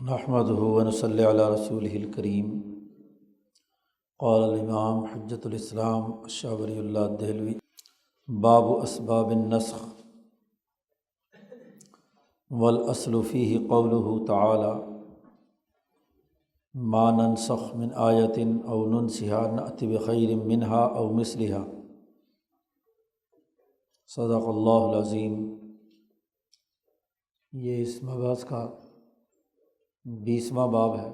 نحمدہ ونصلی علی رسولہ الکریم۔ قال الامام حجۃ الاسلام شاہ ولی اللہ دہلوی باب اسباب النسخ والاصل فیہ قولہ تعالی ما ننسخ من آیۃ او ننسها نأتی بخیر منہا او مثلہا۔ صدق اللہ العظیم۔ یہ اس مبحث کا 20واں باب ہے۔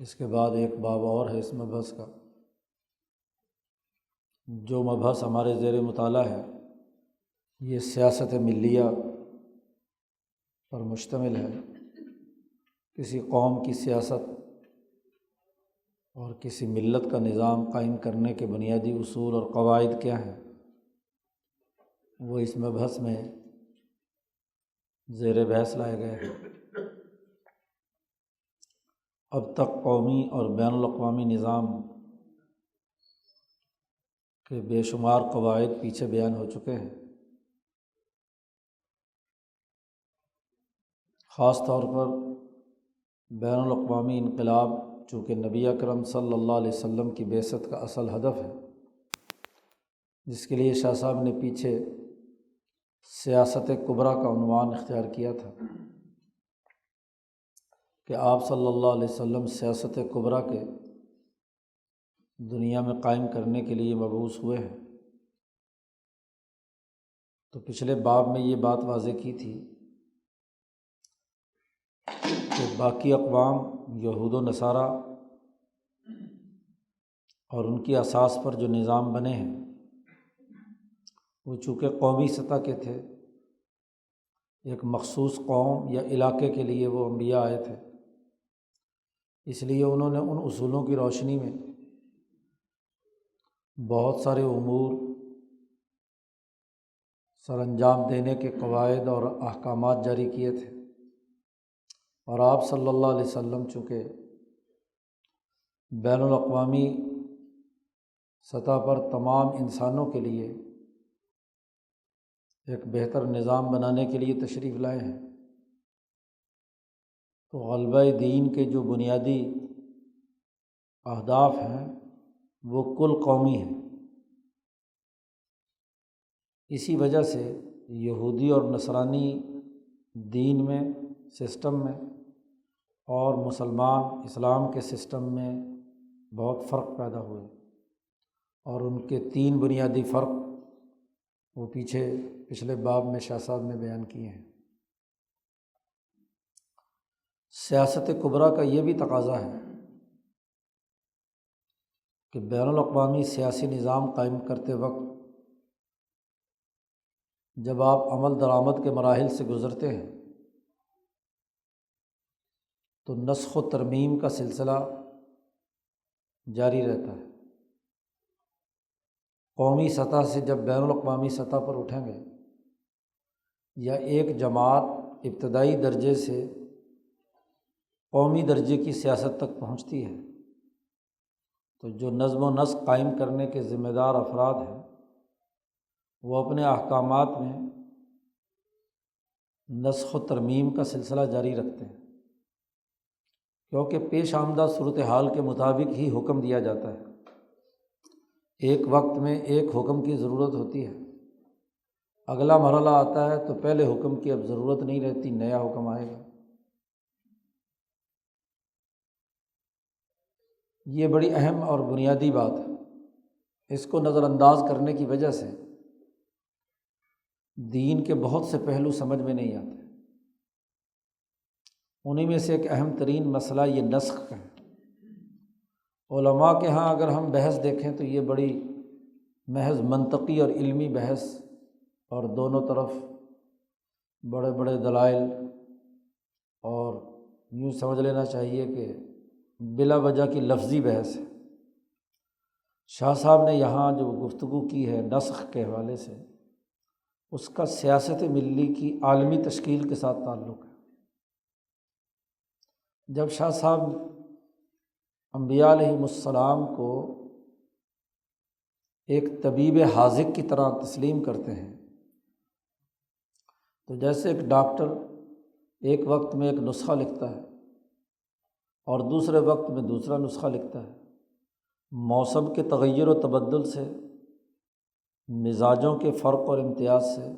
اس کے بعد ایک باب اور ہے اس مبحث کا۔ جو مبحث ہمارے زیر مطالعہ ہے یہ سیاست ملیہ پر مشتمل ہے۔ کسی قوم کی سیاست اور کسی ملت کا نظام قائم کرنے کے بنیادی اصول اور قواعد کیا ہیں، وہ اس مبحث میں زیر بحث لائے گئے ہیں۔ اب تک قومی اور بین الاقوامی نظام کے بے شمار قواعد پیچھے بیان ہو چکے ہیں۔ خاص طور پر بین الاقوامی انقلاب چونکہ نبی اکرم صلی اللہ علیہ وسلم کی بعثت کا اصل ہدف ہے، جس کے لیے شاہ صاحب نے پیچھے سیاست کبریٰ کا عنوان اختیار کیا تھا کہ آپ صلی اللہ علیہ وسلم سیاست کبریٰ کے دنیا میں قائم کرنے کے لیے مبعوث ہوئے ہیں۔ تو پچھلے باب میں یہ بات واضح کی تھی کہ باقی اقوام یہود و نصارہ اور ان کی اساس پر جو نظام بنے ہیں وہ چونکہ قومی سطح کے تھے، ایک مخصوص قوم یا علاقے کے لیے وہ انبیاء آئے تھے، اس لیے انہوں نے ان اصولوں کی روشنی میں بہت سارے امور سر انجام دینے کے قواعد اور احکامات جاری کیے تھے۔ اور آپ صلی اللہ علیہ وسلم چونکہ بین الاقوامی سطح پر تمام انسانوں کے لیے ایک بہتر نظام بنانے کے لیے تشریف لائے ہیں، تو غلبہ دین کے جو بنیادی اہداف ہیں وہ کل قومی ہیں۔ اسی وجہ سے یہودی اور نصرانی دین میں، سسٹم میں، اور مسلمان اسلام کے سسٹم میں بہت فرق پیدا ہوئے، اور ان کے 3 بنیادی فرق وہ پچھلے باب میں شاہ صاحب نے بیان کیے ہیں۔ سیاست کبریٰ کا یہ بھی تقاضا ہے کہ بین الاقوامی سیاسی نظام قائم کرتے وقت جب آپ عمل درآمد کے مراحل سے گزرتے ہیں تو نسخ و ترمیم کا سلسلہ جاری رہتا ہے۔ قومی سطح سے جب بین الاقوامی سطح پر اٹھیں گے یا ایک جماعت ابتدائی درجے سے قومی درجے کی سیاست تک پہنچتی ہے تو جو نظم و نسق قائم کرنے کے ذمہ دار افراد ہیں وہ اپنے احکامات میں نسخ و ترمیم کا سلسلہ جاری رکھتے ہیں، کیونکہ پیش آمدہ صورتحال کے مطابق ہی حکم دیا جاتا ہے۔ ایک وقت میں ایک حکم کی ضرورت ہوتی ہے، اگلا مرحلہ آتا ہے تو پہلے حکم کی اب ضرورت نہیں رہتی، نیا حکم آئے گا۔ یہ بڑی اہم اور بنیادی بات ہے۔ اس کو نظر انداز کرنے کی وجہ سے دین کے بہت سے پہلو سمجھ میں نہیں آتے۔ انہی میں سے ایک اہم ترین مسئلہ یہ نسخ کا ہے۔ علماء کے ہاں اگر ہم بحث دیکھیں تو یہ بڑی محض منطقی اور علمی بحث، اور دونوں طرف بڑے بڑے دلائل، اور یوں سمجھ لینا چاہیے کہ بلا وجہ کی لفظی بحث ہے۔ شاہ صاحب نے یہاں جو گفتگو کی ہے نسخ کے حوالے سے، اس کا سیاست ملی کی عالمی تشکیل کے ساتھ تعلق ہے۔ جب شاہ صاحب انبیاء علیہم السلام کو ایک طبیب حاذق کی طرح تسلیم کرتے ہیں، تو جیسے ایک ڈاکٹر ایک وقت میں ایک نسخہ لکھتا ہے اور دوسرے وقت میں دوسرا نسخہ لکھتا ہے۔ موسم کے تغیر و تبدل سے، مزاجوں کے فرق اور امتیاز سے،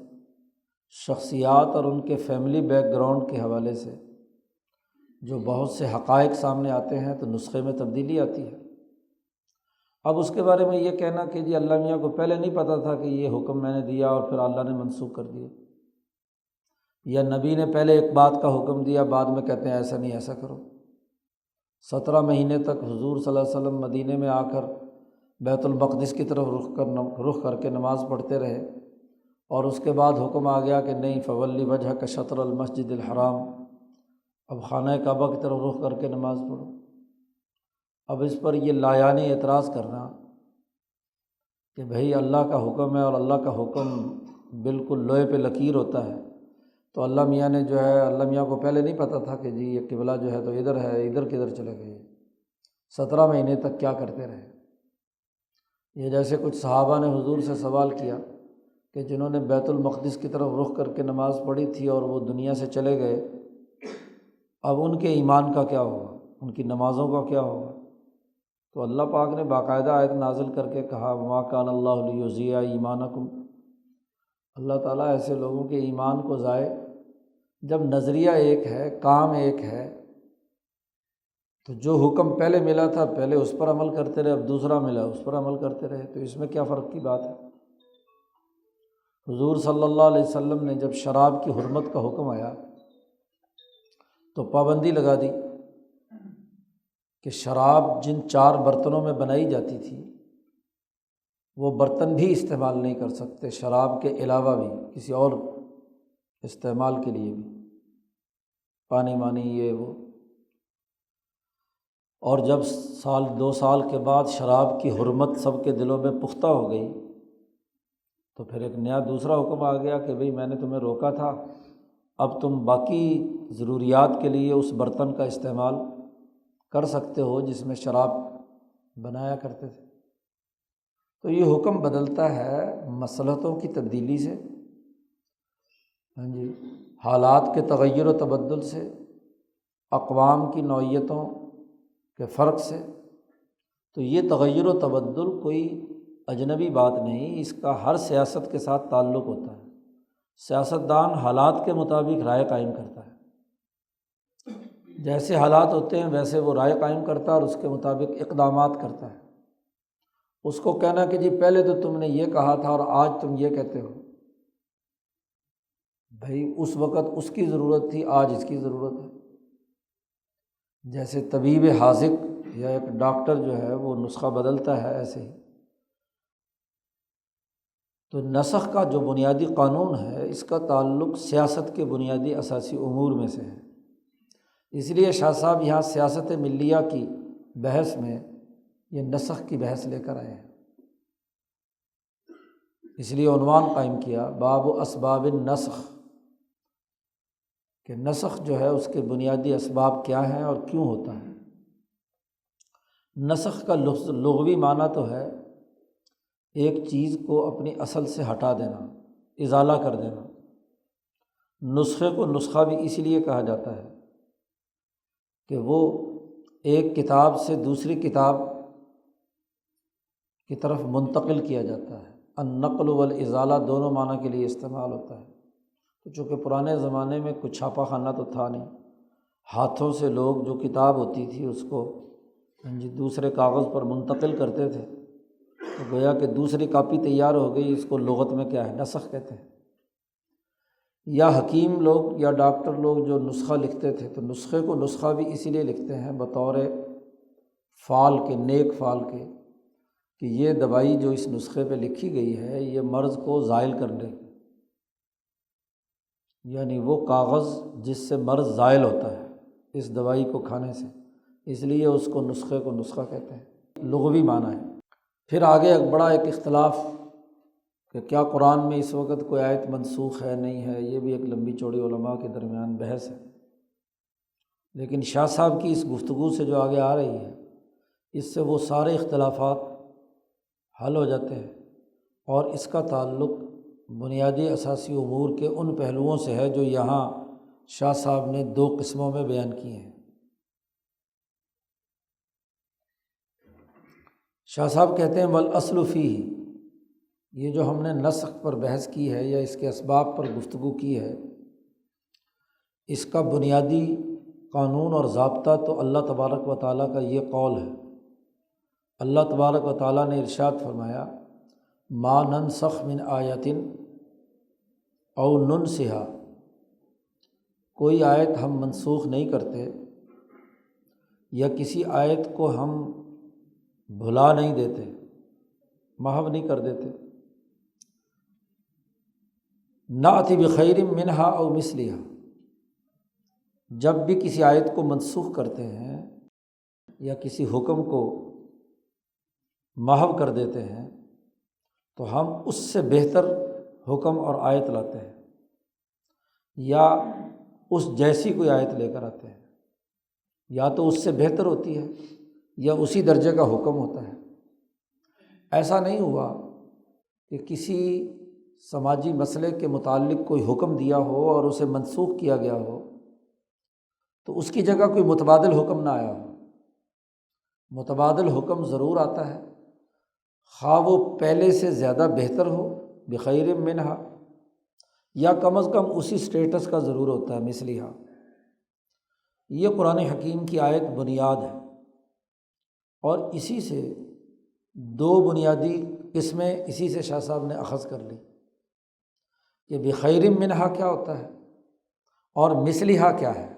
شخصیات اور ان کے فیملی بیک گراؤنڈ کے حوالے سے جو بہت سے حقائق سامنے آتے ہیں تو نسخے میں تبدیلی آتی ہے۔ اب اس کے بارے میں یہ کہنا کہ جی اللہ میاں کو پہلے نہیں پتہ تھا کہ یہ حکم میں نے دیا اور پھر اللہ نے منسوخ کر دیا، یا نبی نے پہلے ایک بات کا حکم دیا بعد میں کہتے ہیں ایسا نہیں، ایسا کرو۔ 17 مہینے تک حضور صلی اللہ علیہ وسلم مدینے میں آ کر بیت المقدس کی طرف رخ کر کے نماز پڑھتے رہے، اور اس کے بعد حکم آ گیا کہ نہیں فولی وجہک شطر المسجد الحرام، اب خانہ کعبہ کی طرف رخ کر کے نماز پڑھو۔ اب اس پر یہ لایانی اعتراض کرنا کہ بھئی اللہ کا حکم ہے اور اللہ کا حکم بالکل لوہے پہ لکیر ہوتا ہے، تو اللہ میاں نے جو ہے، اللہ میاں کو پہلے نہیں پتہ تھا کہ جی یہ قبلہ جو ہے تو ادھر ہے، ادھر کدھر چلے گئے، 17 مہینے تک کیا کرتے رہے۔ یہ جیسے کچھ صحابہ نے حضور سے سوال کیا کہ جنہوں نے بیت المقدس کی طرف رخ کر کے نماز پڑھی تھی اور وہ دنیا سے چلے گئے، اب ان کے ایمان کا کیا ہوگا، ان کی نمازوں کا کیا ہوگا؟ تو اللہ پاک نے باقاعدہ آیت نازل کر کے کہا وما کان اللہ لیضیع ایمانکم، اللہ تعالیٰ ایسے لوگوں کے ایمان کو ضائع، جب نظریہ ایک ہے، کام ایک ہے، تو جو حکم پہلے ملا تھا پہلے اس پر عمل کرتے رہے، اب دوسرا ملا اس پر عمل کرتے رہے، تو اس میں کیا فرق کی بات ہے؟ حضور صلی اللہ علیہ وسلم نے جب شراب کی حرمت کا حکم آیا تو پابندی لگا دی کہ شراب جن 4 برتنوں میں بنائی جاتی تھی وہ برتن بھی استعمال نہیں کر سکتے، شراب کے علاوہ بھی کسی اور استعمال کے لیے بھی، پانی وانی یہ وہ۔ اور جب 2 سال کے بعد شراب کی حرمت سب کے دلوں میں پختہ ہو گئی تو پھر ایک نیا دوسرا حکم آ گیا کہ بھئی میں نے تمہیں روکا تھا، اب تم باقی ضروریات کے لیے اس برتن کا استعمال کر سکتے ہو جس میں شراب بنایا کرتے تھے۔ تو یہ حکم بدلتا ہے مصلحتوں کی تبدیلی سے، ہاں جی، حالات کے تغیر و تبدل سے، اقوام کی نوعیتوں کے فرق سے۔ تو یہ تغیر و تبدل کوئی اجنبی بات نہیں، اس کا ہر سیاست کے ساتھ تعلق ہوتا ہے۔ سیاستدان حالات کے مطابق رائے قائم کرتا ہے، جیسے حالات ہوتے ہیں ویسے وہ رائے قائم کرتا ہے اور اس کے مطابق اقدامات کرتا ہے۔ اس کو کہنا کہ جی پہلے تو تم نے یہ کہا تھا اور آج تم یہ کہتے ہو، بھائی اس وقت اس کی ضرورت تھی، آج اس کی ضرورت ہے۔ جیسے طبیب حاذق یا ایک ڈاکٹر جو ہے وہ نسخہ بدلتا ہے، ایسے ہی تو نسخ کا جو بنیادی قانون ہے اس کا تعلق سیاست کے بنیادی اساسی امور میں سے ہے۔ اس لیے شاہ صاحب یہاں سیاست ملیہ کی بحث میں یہ نسخ کی بحث لے کر آئے ہیں، اس لیے عنوان قائم کیا باب اسباب النسخ، کہ نسخ جو ہے اس کے بنیادی اسباب کیا ہیں اور کیوں ہوتا ہے۔ نسخ کا لغوی معنی تو ہے ایک چیز کو اپنی اصل سے ہٹا دینا، ازالہ کر دینا۔ نسخے کو نسخہ بھی اس لیے کہا جاتا ہے کہ وہ ایک کتاب سے دوسری کتاب کی طرف منتقل کیا جاتا ہے۔ النقل والازالہ دونوں معنی کے لیے استعمال ہوتا ہے۔ تو چونکہ پرانے زمانے میں کچھ چھاپا خانہ تو تھا نہیں، ہاتھوں سے لوگ جو کتاب ہوتی تھی اس کو دوسرے کاغذ پر منتقل کرتے تھے، تو گویا کہ دوسری کاپی تیار ہو گئی، اس کو لغت میں کیا ہے، نسخ کہتے ہیں۔ یا حکیم لوگ یا ڈاکٹر لوگ جو نسخہ لکھتے تھے تو نسخے کو نسخہ بھی اسی لیے لکھتے ہیں بطور فعال کے، نیک فعال کے، کہ یہ دوائی جو اس نسخے پہ لکھی گئی ہے یہ مرض کو زائل کرنے، یعنی وہ کاغذ جس سے مرض زائل ہوتا ہے اس دوائی کو کھانے سے، اس لیے اس کو نسخے کو نسخہ کہتے ہیں، لغوی معنی ہے۔ پھر آگے ایک اختلاف کہ کیا قرآن میں اس وقت کوئی آیت منسوخ ہے نہیں ہے، یہ بھی ایک لمبی چوڑی علماء کے درمیان بحث ہے، لیکن شاہ صاحب کی اس گفتگو سے جو آگے آ رہی ہے اس سے وہ سارے اختلافات حل ہو جاتے ہیں، اور اس کا تعلق بنیادی اساسی امور کے ان پہلوؤں سے ہے جو یہاں شاہ صاحب نے دو قسموں میں بیان کیے ہیں۔ شاہ صاحب کہتے ہیں والاصل فیہ، یہ جو ہم نے نسخ پر بحث کی ہے یا اس کے اسباب پر گفتگو کی ہے، اس کا بنیادی قانون اور ضابطہ تو اللہ تبارک و تعالیٰ کا یہ قول ہے۔ اللہ تبارک و تعالیٰ نے ارشاد فرمایا ما ننسخ من آیۃ او ننسہا، کوئی آیت ہم منسوخ نہیں کرتے یا کسی آیت کو ہم بھلا نہیں دیتے، محو نہیں کر دیتے، نأتی بخیر منہا او مثلہا، جب بھی کسی آیت کو منسوخ کرتے ہیں یا کسی حکم کو محو کر دیتے ہیں تو ہم اس سے بہتر حکم اور آیت لاتے ہیں یا اس جیسی کوئی آیت لے کر آتے ہیں، یا تو اس سے بہتر ہوتی ہے یا اسی درجے کا حکم ہوتا ہے۔ ایسا نہیں ہوا کہ کسی سماجی مسئلے کے متعلق کوئی حکم دیا ہو اور اسے منسوخ کیا گیا ہو تو اس کی جگہ کوئی متبادل حکم نہ آیا ہو۔ متبادل حکم ضرور آتا ہے، خواہ وہ پہلے سے زیادہ بہتر ہو بخیر منہا، یا کم از کم اسی سٹیٹس کا ضرور ہوتا ہے مثلیہا۔ یہ قرآن حکیم کی آیت بنیاد ہے، اور اسی سے دو بنیادی قسمیں اسی سے شاہ صاحب نے اخذ کر لی کہ بخیر منہا کیا ہوتا ہے اور مثلیہا کیا ہے۔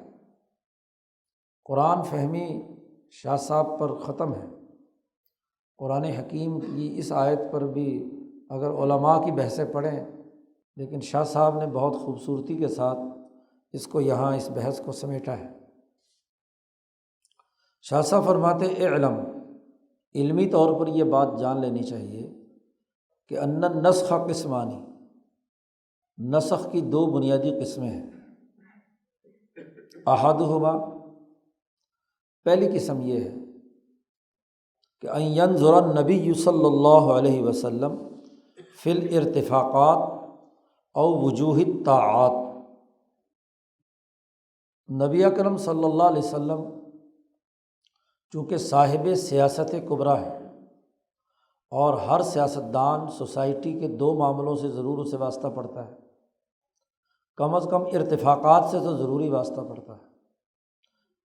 قرآن فہمی شاہ صاحب پر ختم ہے۔ قرآن حکیم کی اس آیت پر بھی اگر علماء کی بحثیں پڑھیں، لیکن شاہ صاحب نے بہت خوبصورتی کے ساتھ اس کو یہاں اس بحث کو سمیٹا ہے۔ شاہ صاحب فرماتے اعلم، علمی طور پر یہ بات جان لینی چاہیے کہ ان النسخ قسمانی، نسخ کی دو بنیادی قسمیں ہیں۔ احدہما، پہلی قسم یہ ہے کہ ان ینظر النبی صلی اللہ علیہ وسلم فی الارتفاقات او وجوہ الطاعات، نبی اکرم صلی اللہ علیہ وسلم چونکہ صاحب سیاست کبریٰ ہے، اور ہر سیاستدان سوسائٹی کے دو معاملوں سے ضرور اسے واسطہ پڑتا ہے، کم از کم ارتفاقات سے تو ضروری واسطہ پڑتا ہے۔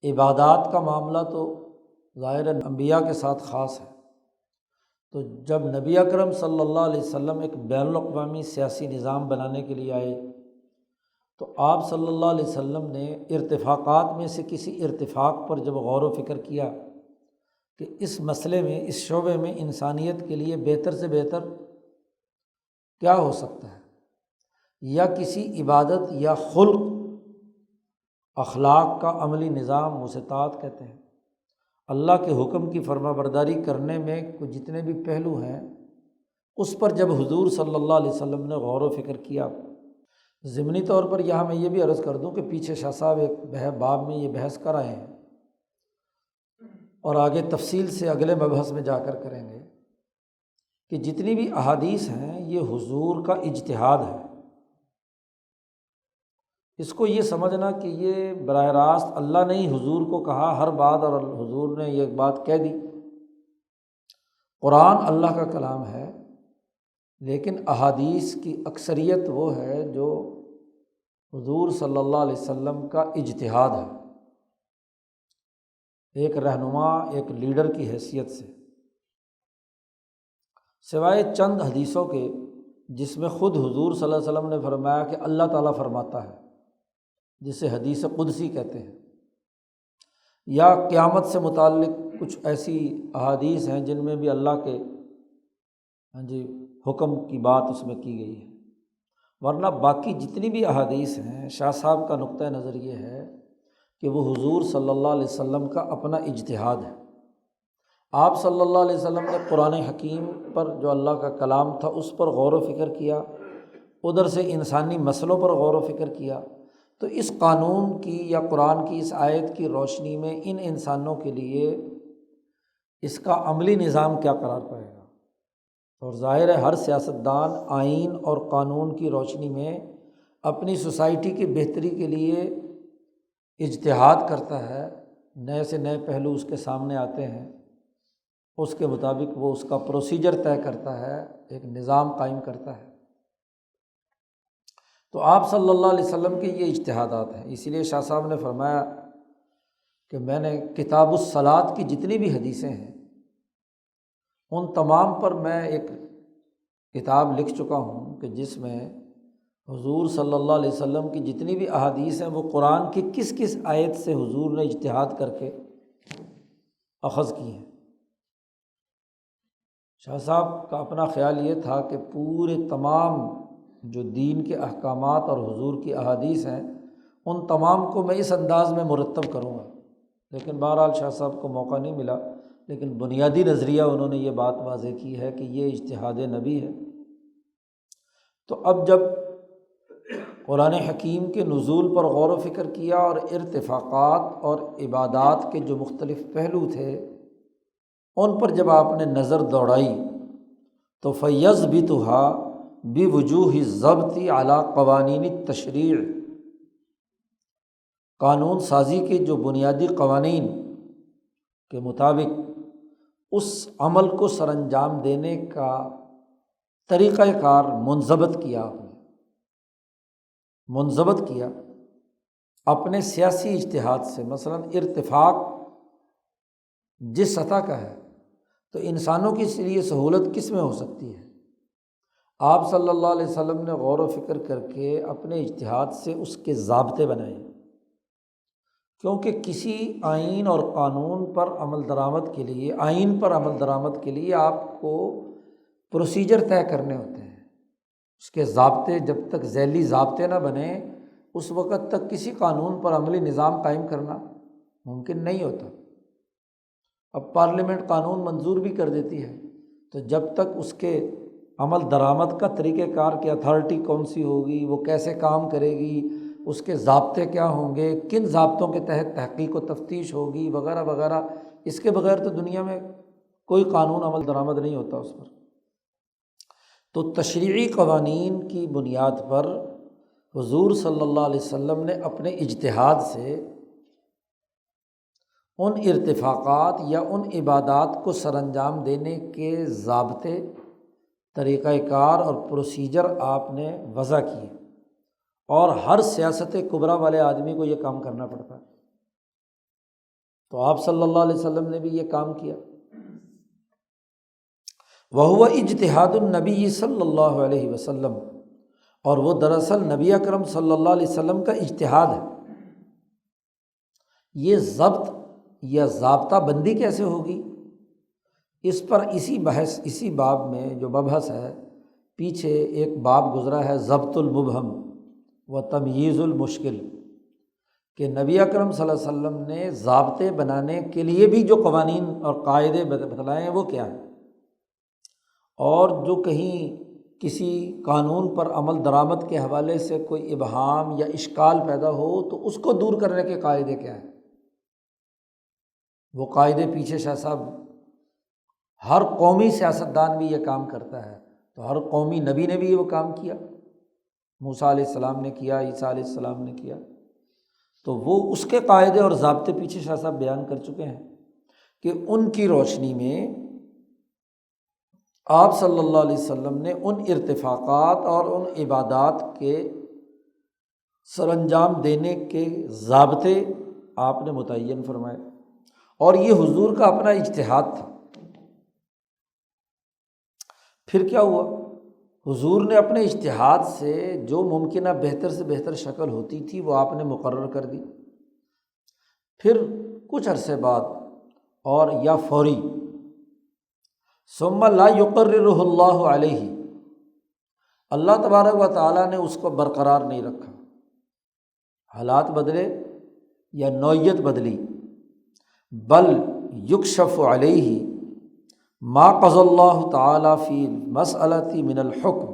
عبادات کا معاملہ تو ظاہر انبیاء کے ساتھ خاص ہے، تو جب نبی اکرم صلی اللہ علیہ وسلم ایک بین الاقوامی سیاسی نظام بنانے کے لیے آئے تو آپ صلی اللہ علیہ وسلم نے ارتفاقات میں سے کسی ارتفاق پر جب غور و فکر کیا کہ اس مسئلے میں، اس شعبے میں انسانیت کے لیے بہتر سے بہتر کیا ہو سکتا ہے، یا کسی عبادت یا خلق اخلاق کا عملی نظام، اسے طاعت کہتے ہیں، اللہ کے حکم کی فرما برداری کرنے میں جتنے بھی پہلو ہیں، اس پر جب حضور صلی اللہ علیہ وسلم نے غور و فکر کیا۔ ضمنی طور پر یہاں میں یہ بھی عرض کر دوں کہ پیچھے شاہ صاحب ایک باب میں یہ بحث کر آئے ہیں، اور آگے تفصیل سے اگلے مبحث میں جا کر کریں گے کہ جتنی بھی احادیث ہیں یہ حضور کا اجتہاد ہے۔ اس کو یہ سمجھنا کہ یہ براہ راست اللہ نے ہی حضور کو کہا ہر بات اور حضور نے یہ بات کہہ دی۔ قرآن اللہ کا کلام ہے، لیکن احادیث کی اکثریت وہ ہے جو حضور صلی اللہ علیہ وسلم کا اجتہاد ہے، ایک رہنما، ایک لیڈر کی حیثیت سے، سوائے چند حدیثوں کے جس میں خود حضور صلی اللہ علیہ وسلم نے فرمایا کہ اللہ تعالیٰ فرماتا ہے، جسے حدیث قدسی کہتے ہیں، یا قیامت سے متعلق کچھ ایسی احادیث ہیں جن میں بھی اللہ کے حکم کی بات اس میں کی گئی ہے۔ ورنہ باقی جتنی بھی احادیث ہیں، شاہ صاحب کا نقطہ نظر یہ ہے کہ وہ حضور صلی اللہ علیہ وسلم کا اپنا اجتہاد ہے۔ آپ صلی اللہ علیہ وسلم نے قرآن حکیم پر جو اللہ کا کلام تھا اس پر غور و فکر کیا، ادھر سے انسانی مسئلوں پر غور و فکر کیا، تو اس قانون کی یا قرآن کی اس آیت کی روشنی میں ان انسانوں کے لیے اس کا عملی نظام کیا قرار پائے گا۔ اور ظاہر ہے ہر سیاستدان آئین اور قانون کی روشنی میں اپنی سوسائٹی کی بہتری کے لیے اجتہاد کرتا ہے، نئے سے نئے پہلو اس کے سامنے آتے ہیں، اس کے مطابق وہ اس کا پروسیجر طے کرتا ہے، ایک نظام قائم کرتا ہے۔ تو آپ صلی اللہ علیہ وسلم کے یہ اجتہادات ہیں۔ اسی لیے شاہ صاحب نے فرمایا کہ میں نے کتاب الصلاۃ کی جتنی بھی حدیثیں ہیں ان تمام پر میں ایک کتاب لکھ چکا ہوں کہ جس میں حضور صلی اللہ علیہ وسلم کی جتنی بھی احادیث ہیں وہ قرآن کی کس کس آیت سے حضور نے اجتہاد کر کے اخذ کی ہیں۔ شاہ صاحب کا اپنا خیال یہ تھا کہ پورے تمام جو دین کے احکامات اور حضور کی احادیث ہیں ان تمام کو میں اس انداز میں مرتب کروں گا، لیکن بہرحال شاہ صاحب کو موقع نہیں ملا، لیکن بنیادی نظریہ انہوں نے یہ بات واضح کی ہے کہ یہ اجتہاد نبی ہے۔ تو اب جب قرآن حکیم کے نزول پر غور و فکر کیا اور ارتفاقات اور عبادات کے جو مختلف پہلو تھے ان پر جب آپ نے نظر دوڑائی تو فَيَضْبِطُهَا بِوُجُوهِ الضَّبْطِ عَلَىٰ قوانین التشریع، قانون سازی کے جو بنیادی قوانین کے مطابق اس عمل کو سر انجام دینے کا طریقہ کار منضبط کیا، منضبط کیا اپنے سیاسی اجتہاد سے۔ مثلاً ارتفاق جس سطح کا ہے تو انسانوں کے لیے سہولت کس میں ہو سکتی ہے؟ آپ صلی اللہ علیہ وسلم نے غور و فکر کر کے اپنے اجتہاد سے اس کے ضابطے بنائے، کیونکہ کسی آئین اور قانون پر عمل درآمد کے لیے، آئین پر عمل درآمد کے لیے آپ کو پروسیجر طے کرنے ہوتے ہیں، اس کے ضابطے جب تک ذیلی ضابطے نہ بنیں اس وقت تک کسی قانون پر عملی نظام قائم کرنا ممکن نہیں ہوتا۔ اب پارلیمنٹ قانون منظور بھی کر دیتی ہے تو جب تک اس کے عمل درآمد کا طریقہ کار کی اتھارٹی کون سی ہوگی، وہ کیسے کام کرے گی، اس کے ضابطے کیا ہوں گے، کن ضابطوں کے تحت تحقیق و تفتیش ہوگی وغیرہ وغیرہ، اس کے بغیر تو دنیا میں کوئی قانون عمل درآمد نہیں ہوتا اس پر۔ تو تشریعی قوانین کی بنیاد پر حضور صلی اللہ علیہ وسلم نے اپنے اجتہاد سے ان ارتفاقات یا ان عبادات کو سر انجام دینے کے ضابطے، طریقہ کار اور پروسیجر آپ نے وضع کیے، اور ہر سیاست کبریٰ والے آدمی کو یہ کام کرنا پڑتا ہے۔ تو آپ صلی اللہ علیہ وسلم نے بھی یہ کام کیا۔ وَهُوَ اجتہاد النبی صلی اللہ علیہ وسلم، اور وہ دراصل نبی اکرم صلی اللہ علیہ وسلم کا اجتہاد ہے۔ یہ ضبط یا ضابطہ بندی کیسے ہوگی، اس پر اسی باب میں جو مبحث ہے، پیچھے ایک باب گزرا ہے ضبط المبہم و تمییز المشکل، کہ نبی اکرم صلی اللہ علیہ وسلم نے ضابطے بنانے کے لیے بھی جو قوانین اور قاعدے بتلائے ہیں وہ کیا ہیں، اور جو کہیں کسی قانون پر عمل درآمد کے حوالے سے کوئی ابہام یا اشکال پیدا ہو تو اس کو دور کرنے کے قاعدے کیا ہیں، وہ قاعدے پیچھے شاہ صاحب، ہر قومی سیاستدان بھی یہ کام کرتا ہے، تو ہر قومی نبی نے بھی وہ کام کیا، موسیٰ علیہ السلام نے کیا، عیسیٰ علیہ السلام نے کیا، تو وہ اس کے قاعدے اور ضابطے پیچھے شاہ صاحب بیان کر چکے ہیں کہ ان کی روشنی میں آپ صلی اللہ علیہ وسلم نے ان ارتفاقات اور ان عبادات کے سر انجام دینے کے ضابطے آپ نے متعین فرمائے، اور یہ حضور کا اپنا اجتہاد تھا۔ پھر کیا ہوا، حضور نے اپنے اجتہاد سے جو ممکنہ بہتر سے بہتر شکل ہوتی تھی وہ آپ نے مقرر کر دی۔ پھر کچھ عرصے بعد اور یا فوری، ثم لا یقررہ اللہ علیہ، اللہ تبارک و تعالیٰ نے اس کو برقرار نہیں رکھا، حالات بدلے یا نوعیت بدلی، بل یکشف علیہ ما قضى اللہ تعالیٰ فی مسئلۃ من الحکم،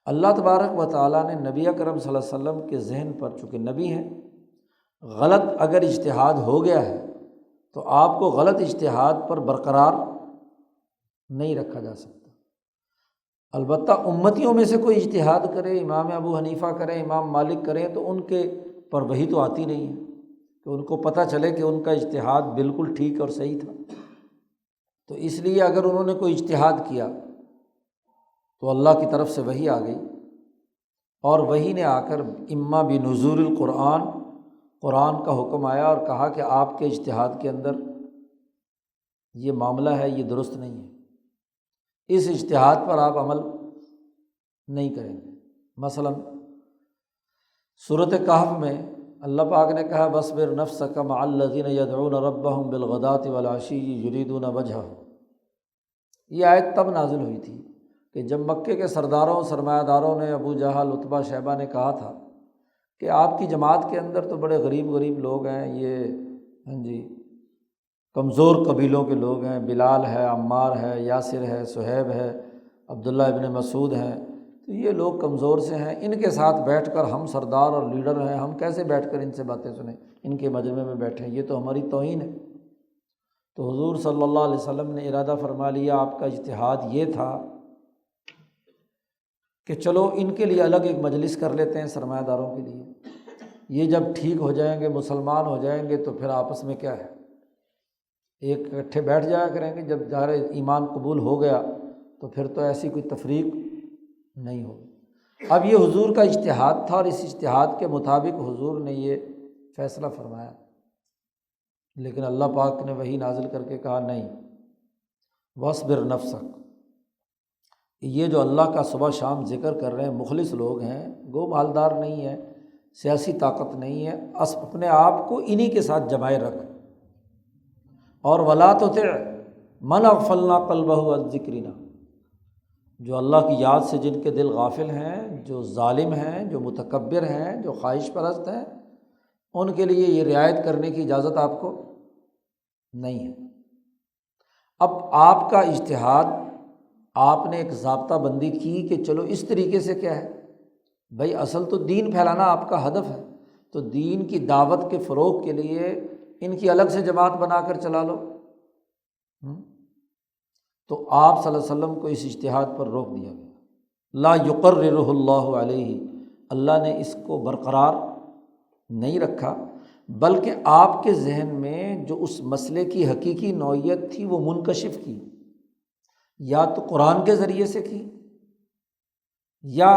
اللہ تبارک و تعالیٰ نے نبی اکرم صلی اللہ علیہ وسلم کے ذہن پر، چونکہ نبی ہیں، غلط اگر اجتہاد ہو گیا ہے تو آپ کو غلط اجتہاد پر برقرار نہیں رکھا جا سکتا۔ البتہ امتیوں میں سے کوئی اجتہاد کرے، امام ابو حنیفہ کریں، امام مالک کریں، تو ان کے پر وہی تو آتی نہیں ہے کہ ان کو پتہ چلے کہ ان کا اجتہاد بالکل ٹھیک اور صحیح تھا۔ تو اس لیے اگر انہوں نے کوئی اجتہاد کیا تو اللہ کی طرف سے وحی آ گئی، اور وحی نے آ کر اما بنزول القرآن، قرآن کا حکم آیا اور کہا کہ آپ کے اجتہاد کے اندر یہ معاملہ ہے، یہ درست نہیں ہے، اس اجتہاد پر آپ عمل نہیں کریں گے۔ مثلاً سورۃ کہف میں اللہ پاک نے کہا وَاصْبِرْ نَفْسَكَ مَعَ الَّذِينَ يَدْعُونَ رَبَّهُمْ بِالْغَدَاةِ وَالْعَشِيِّ يُرِيدُونَ وَجْهَهُ۔ یہ آیت تب نازل ہوئی تھی کہ جب مکے کے سرداروں سرمایہ داروں نے ابو جہل، عتبہ، شیبہ نے کہا تھا کہ آپ کی جماعت کے اندر تو بڑے غریب لوگ ہیں، یہ کمزور قبیلوں کے لوگ ہیں، بلال ہے، عمار ہے، یاسر ہے، صہیب ہے، عبداللہ ابن مسعود ہیں، تو یہ لوگ کمزور سے ہیں، ان کے ساتھ بیٹھ کر ہم سردار اور لیڈر ہیں، ہم کیسے بیٹھ کر ان سے باتیں سنیں، ان کے مجمع میں بیٹھیں، یہ تو ہماری توہین ہے۔ تو حضور صلی اللہ علیہ وسلم نے ارادہ فرما لیا، آپ کا اجتہاد یہ تھا کہ چلو ان کے لیے الگ ایک مجلس کر لیتے ہیں، سرمایہ داروں کے لیے، یہ جب ٹھیک ہو جائیں گے، مسلمان ہو جائیں گے، تو پھر آپس میں کیا ہے، ایک اکٹھے بیٹھ جایا کریں گے، جب ظاہر ایمان قبول ہو گیا تو پھر تو ایسی کوئی تفریق نہیں ہوگی۔ اب یہ حضور کا اجتہاد تھا، اور اس اجتہاد کے مطابق حضور نے یہ فیصلہ فرمایا، لیکن اللہ پاک نے وحی نازل کر کے کہا نہیں، وَاصْبِرْ نَفْسَكَ۔ یہ جو اللہ کا صبح شام ذکر کر رہے ہیں مخلص لوگ ہیں، گو مالدار نہیں ہے، سیاسی طاقت نہیں ہے، اپنے آپ کو انہی کے ساتھ جمائے رکھ، اور وَلَا تُطِعْ مَنْ أَغْفَلْنَا قَلْبَهُ عَنْ ذِكْرِنَا، جو اللہ کی یاد سے جن کے دل غافل ہیں، جو ظالم ہیں، جو متکبر ہیں، جو خواہش پرست ہیں، ان کے لیے یہ رعایت کرنے کی اجازت آپ کو نہیں ہے۔ اب آپ کا اجتہاد، آپ نے ایک ضابطہ بندی کی کہ چلو اس طریقے سے کیا ہے بھائی، اصل تو دین پھیلانا آپ کا ہدف ہے، تو دین کی دعوت کے فروغ کے لیے ان کی الگ سے جماعت بنا کر چلا لو۔ تو آپ صلی اللہ علیہ وسلم کو اس اجتہاد پر روک دیا گیا، لا یقررہ اللہ علیہ، اللہ نے اس کو برقرار نہیں رکھا، بلکہ آپ کے ذہن میں جو اس مسئلے کی حقیقی نوعیت تھی وہ منکشف کی، یا تو قرآن کے ذریعے سے کی، یا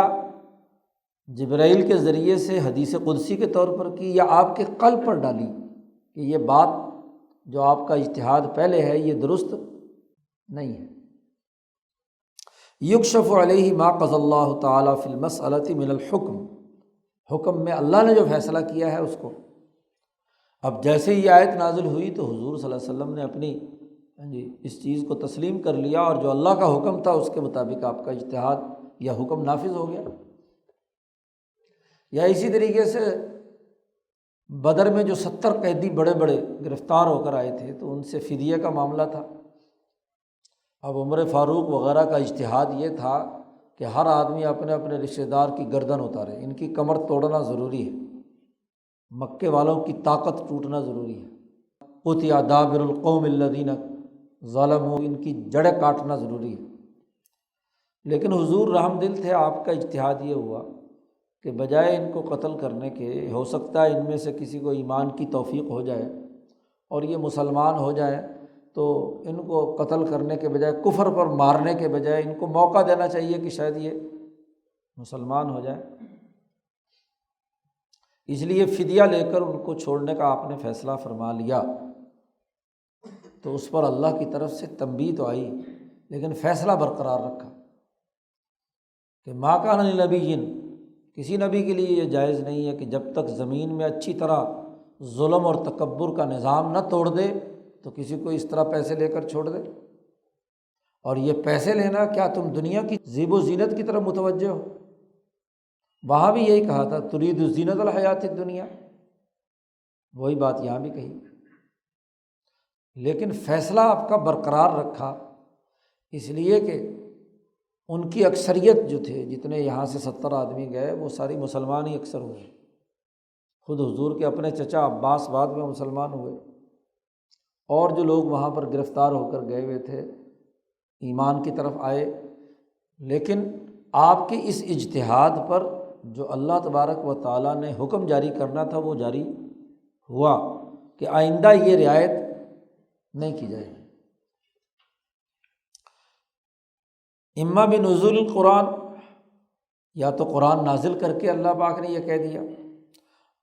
جبرائیل کے ذریعے سے حدیث قدسی کے طور پر کی، یا آپ کے قلب پر ڈالی کہ یہ بات جو آپ کا اجتہاد پہلے ہے یہ درست نہیں ہے۔ یکشف علیہ ما قضى اللہ تعالیٰ فی المسألۃ من الحکم، حکم میں اللہ نے جو فیصلہ کیا ہے اس کو، اب جیسے ہی آیت نازل ہوئی تو حضور صلی اللہ علیہ وسلم نے اپنی اس چیز کو تسلیم کر لیا، اور جو اللہ کا حکم تھا اس کے مطابق آپ کا اجتہاد یا حکم نافذ ہو گیا۔ یا اسی طریقے سے بدر میں جو 70 قیدی بڑے بڑے گرفتار ہو کر آئے تھے تو ان سے فدیہ کا معاملہ تھا۔ اب عمر فاروق وغیرہ کا اجتہاد یہ تھا کہ ہر آدمی اپنے اپنے رشتہ دار کی گردن اتارے، ان کی کمر توڑنا ضروری ہے، مکے والوں کی طاقت ٹوٹنا ضروری ہے، قطع دابر القوم الذین ظلموا، ان کی جڑیں کاٹنا ضروری ہے۔ لیکن حضور رحم دل تھے، آپ کا اجتہاد یہ ہوا کہ بجائے ان کو قتل کرنے کے، ہو سکتا ہے ان میں سے کسی کو ایمان کی توفیق ہو جائے اور یہ مسلمان ہو جائے، تو ان کو قتل کرنے کے بجائے، کفر پر مارنے کے بجائے ان کو موقع دینا چاہیے کہ شاید یہ مسلمان ہو جائے، اس لیے فدیہ لے کر ان کو چھوڑنے کا آپ نے فیصلہ فرما لیا۔ تو اس پر اللہ کی طرف سے تنبیہ تو آئی، لیکن فیصلہ برقرار رکھا کہ ما کان لنبی، کسی نبی کے لیے یہ جائز نہیں ہے کہ جب تک زمین میں اچھی طرح ظلم اور تکبر کا نظام نہ توڑ دے تو کسی کو اس طرح پیسے لے کر چھوڑ دے۔ اور یہ پیسے لینا، کیا تم دنیا کی زیب و زینت کی طرف متوجہ ہو؟ وہاں بھی یہی کہا تھا ترید زینت الحیات الدنیا، وہی بات یہاں بھی کہی، لیکن فیصلہ آپ کا برقرار رکھا، اس لیے کہ ان کی اکثریت جو تھے، جتنے یہاں سے 70 آدمی گئے وہ ساری مسلمان ہی اکثر ہوئے، خود حضور کے اپنے چچا عباس بعد میں مسلمان ہوئے، اور جو لوگ وہاں پر گرفتار ہو کر گئے ہوئے تھے ایمان کی طرف آئے۔ لیکن آپ کے اس اجتہاد پر جو اللہ تبارک و تعالیٰ نے حکم جاری کرنا تھا وہ جاری ہوا کہ آئندہ یہ رعایت نہیں کی جائے گی۔ اما بنزول القرآن، یا تو قرآن نازل کر کے اللہ پاک نے یہ کہہ دیا،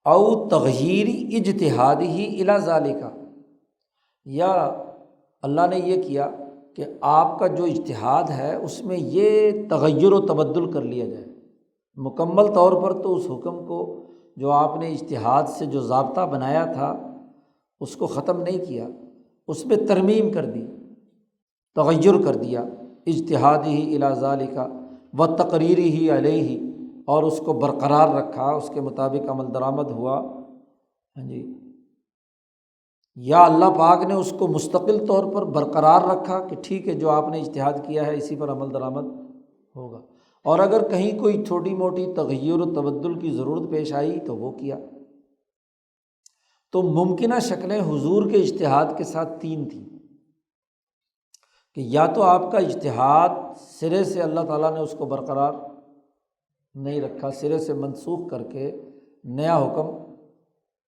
او تغییر اجتہادی الی ذالک، یا اللہ نے یہ کیا کہ آپ کا جو اجتہاد ہے اس میں یہ تغیر و تبدل کر لیا جائے، مکمل طور پر تو اس حکم کو جو آپ نے اجتہاد سے جو ضابطہ بنایا تھا اس کو ختم نہیں کیا، اس میں ترمیم کر دی، تغیر کر دیا، اجتہادی الی ذالک و تقریری علیہ، اور اس کو برقرار رکھا، اس کے مطابق عمل درآمد ہوا۔ ہاں جی، یا اللہ پاک نے اس کو مستقل طور پر برقرار رکھا کہ ٹھیک ہے جو آپ نے اجتہاد کیا ہے اسی پر عمل درآمد ہوگا، اور اگر کہیں کوئی چھوٹی موٹی تغیر و تبدل کی ضرورت پیش آئی تو وہ کیا۔ تو ممکنہ شکلیں حضور کے اجتہاد کے ساتھ تین تھیں کہ یا تو آپ کا اجتہاد سرے سے اللہ تعالیٰ نے اس کو برقرار نہیں رکھا، سرے سے منسوخ کر کے نیا حکم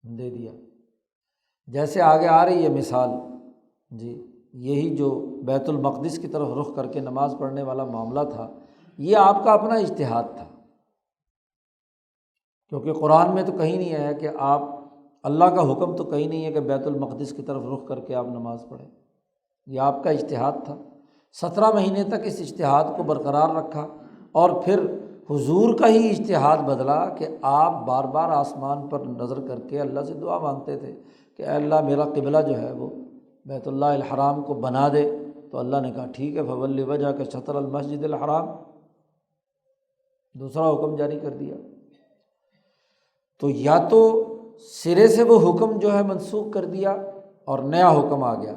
دے دیا، جیسے آگے آ رہی ہے مثال جی، یہی جو بیت المقدس کی طرف رخ کر کے نماز پڑھنے والا معاملہ تھا، یہ آپ کا اپنا اجتہاد تھا، کیونکہ قرآن میں تو کہیں نہیں ہے کہ آپ، اللہ کا حکم تو کہیں نہیں ہے کہ بیت المقدس کی طرف رخ کر کے آپ نماز پڑھیں، یہ آپ کا اجتہاد تھا۔ 17 مہینے تک اس اجتہاد کو برقرار رکھا، اور پھر حضور کا ہی اجتہاد بدلا کہ آپ بار بار آسمان پر نظر کر کے اللہ سے دعا مانگتے تھے کہ اے اللہ میرا قبلہ جو ہے وہ بیت اللہ الحرام کو بنا دے، تو اللہ نے کہا ٹھیک ہے، فولی وجہک شطر المسجد الحرام، دوسرا حکم جاری کر دیا۔ تو یا تو سرے سے وہ حکم جو ہے منسوخ کر دیا اور نیا حکم آ گیا،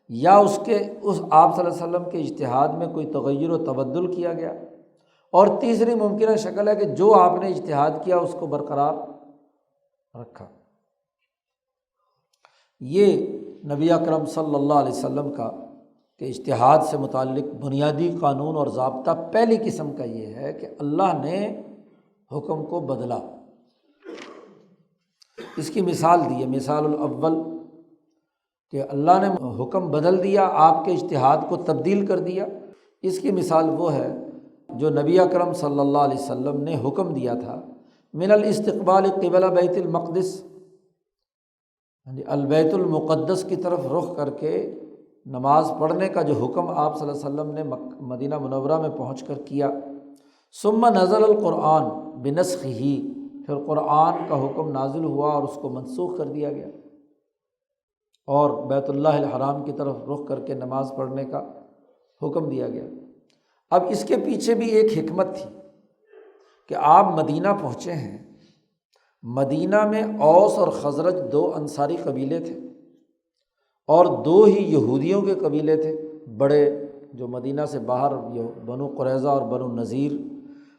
یا اس آپ صلی اللہ علیہ وسلم کے اجتہاد میں کوئی تغیر و تبدل کیا گیا، اور تیسری ممکنہ شکل ہے کہ جو آپ نے اجتہاد کیا اس کو برقرار رکھا۔ یہ نبی اکرم صلی اللہ علیہ وسلم کا کہ اجتہاد سے متعلق بنیادی قانون اور ضابطہ پہلی قسم کا یہ ہے کہ اللہ نے حکم کو بدلا۔ اس کی مثال دی ہے، مثال الاول کہ اللہ نے حکم بدل دیا، آپ کے اجتہاد کو تبدیل کر دیا۔ اس کی مثال وہ ہے جو نبی اکرم صلی اللہ علیہ وسلم نے حکم دیا تھا من الاستقبال قبل بیت المقدس، البیت المقدس کی طرف رخ کر کے نماز پڑھنے کا جو حکم آپ صلی اللہ علیہ وسلم نے مدینہ منورہ میں پہنچ کر کیا۔ ثم نزل القرآن بنسخہ، پھر قرآن کا حکم نازل ہوا اور اس کو منسوخ کر دیا گیا، اور بیت اللہ الحرام کی طرف رخ کر کے نماز پڑھنے کا حکم دیا گیا۔ اب اس کے پیچھے بھی ایک حکمت تھی کہ آپ مدینہ پہنچے ہیں، مدینہ میں اوس اور خزرج 2 انصاری قبیلے تھے، اور 2 ہی یہودیوں کے قبیلے تھے بڑے، جو مدینہ سے باہر بنو قریظہ اور بنو نذیر۔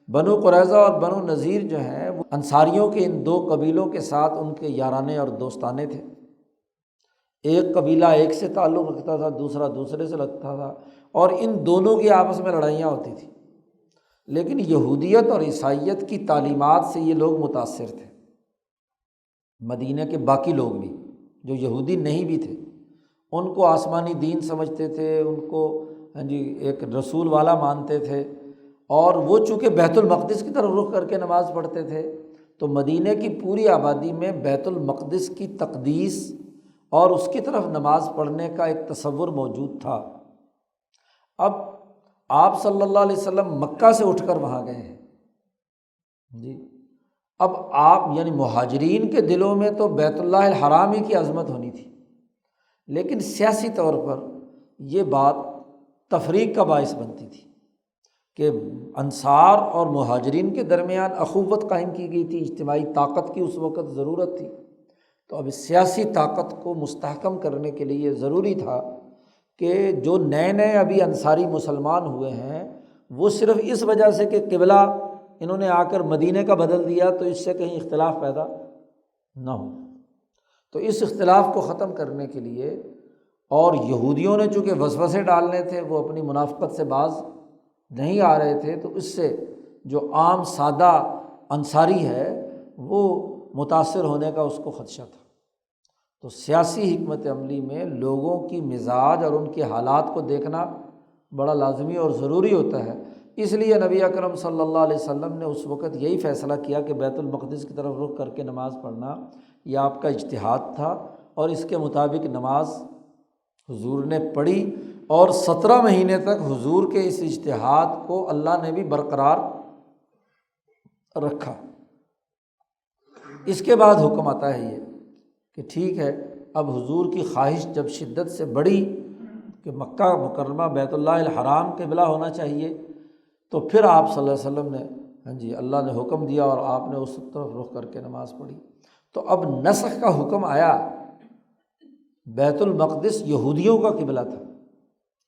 بنو قریظہ اور بنو نذیر جو ہیں وہ انصاریوں کے ان 2 قبیلوں کے ساتھ ان کے یارانے اور دوستانے تھے۔ ایک قبیلہ ایک سے تعلق رکھتا تھا، دوسرا دوسرے سے رکھتا تھا، اور ان دونوں کی آپس میں لڑائیاں ہوتی تھیں، لیکن یہودیت اور عیسائیت کی تعلیمات سے یہ لوگ متاثر تھے۔ مدینہ کے باقی لوگ بھی جو یہودی نہیں بھی تھے، ان کو آسمانی دین سمجھتے تھے، ان کو ایک رسول والا مانتے تھے، اور وہ چونکہ بیت المقدس کی طرف رخ کر کے نماز پڑھتے تھے، تو مدینہ کی پوری آبادی میں بیت المقدس کی تقدیس اور اس کی طرف نماز پڑھنے کا ایک تصور موجود تھا۔ اب آپ صلی اللہ علیہ وسلم مکہ سے اٹھ کر وہاں گئے ہیں جی، اب آپ مہاجرین کے دلوں میں تو بیت اللہ الحرام ہی کی عظمت ہونی تھی، لیکن سیاسی طور پر یہ بات تفریق کا باعث بنتی تھی کہ انصار اور مہاجرین کے درمیان اخوت قائم کی گئی تھی، اجتماعی طاقت کی اس وقت ضرورت تھی، تو اب اس سیاسی طاقت کو مستحکم کرنے کے لیے ضروری تھا کہ جو نئے نئے ابھی انصاری مسلمان ہوئے ہیں وہ صرف اس وجہ سے کہ قبلہ انہوں نے آ کر مدینے کا بدل دیا تو اس سے کہیں اختلاف پیدا نہ ہو، تو اس اختلاف کو ختم کرنے کے لیے، اور یہودیوں نے چونکہ وسوسے ڈالنے تھے، وہ اپنی منافقت سے باز نہیں آ رہے تھے، تو اس سے جو عام سادہ انصاری ہے وہ متاثر ہونے کا اس کو خدشہ تھا۔ تو سیاسی حکمت عملی میں لوگوں کی مزاج اور ان کے حالات کو دیکھنا بڑا لازمی اور ضروری ہوتا ہے۔ اس لیے نبی اکرم صلی اللہ علیہ وسلم نے اس وقت یہی فیصلہ کیا کہ بیت المقدس کی طرف رخ کر کے نماز پڑھنا یہ آپ کا اجتہاد تھا، اور اس کے مطابق نماز حضور نے پڑھی، اور 17 مہینے تک حضور کے اس اجتہاد کو اللہ نے بھی برقرار رکھا۔ اس کے بعد حکم آتا ہے یہ کہ ٹھیک ہے، اب حضور کی خواہش جب شدت سے بڑھی کہ مکہ مکرمہ بیت اللہ الحرام قبلہ ہونا چاہیے، تو پھر آپ صلی اللہ علیہ وسلم نے اللہ نے حکم دیا اور آپ نے اس طرف رخ کر کے نماز پڑھی۔ تو اب نسخ کا حکم آیا۔ بیت المقدس یہودیوں کا قبلہ تھا،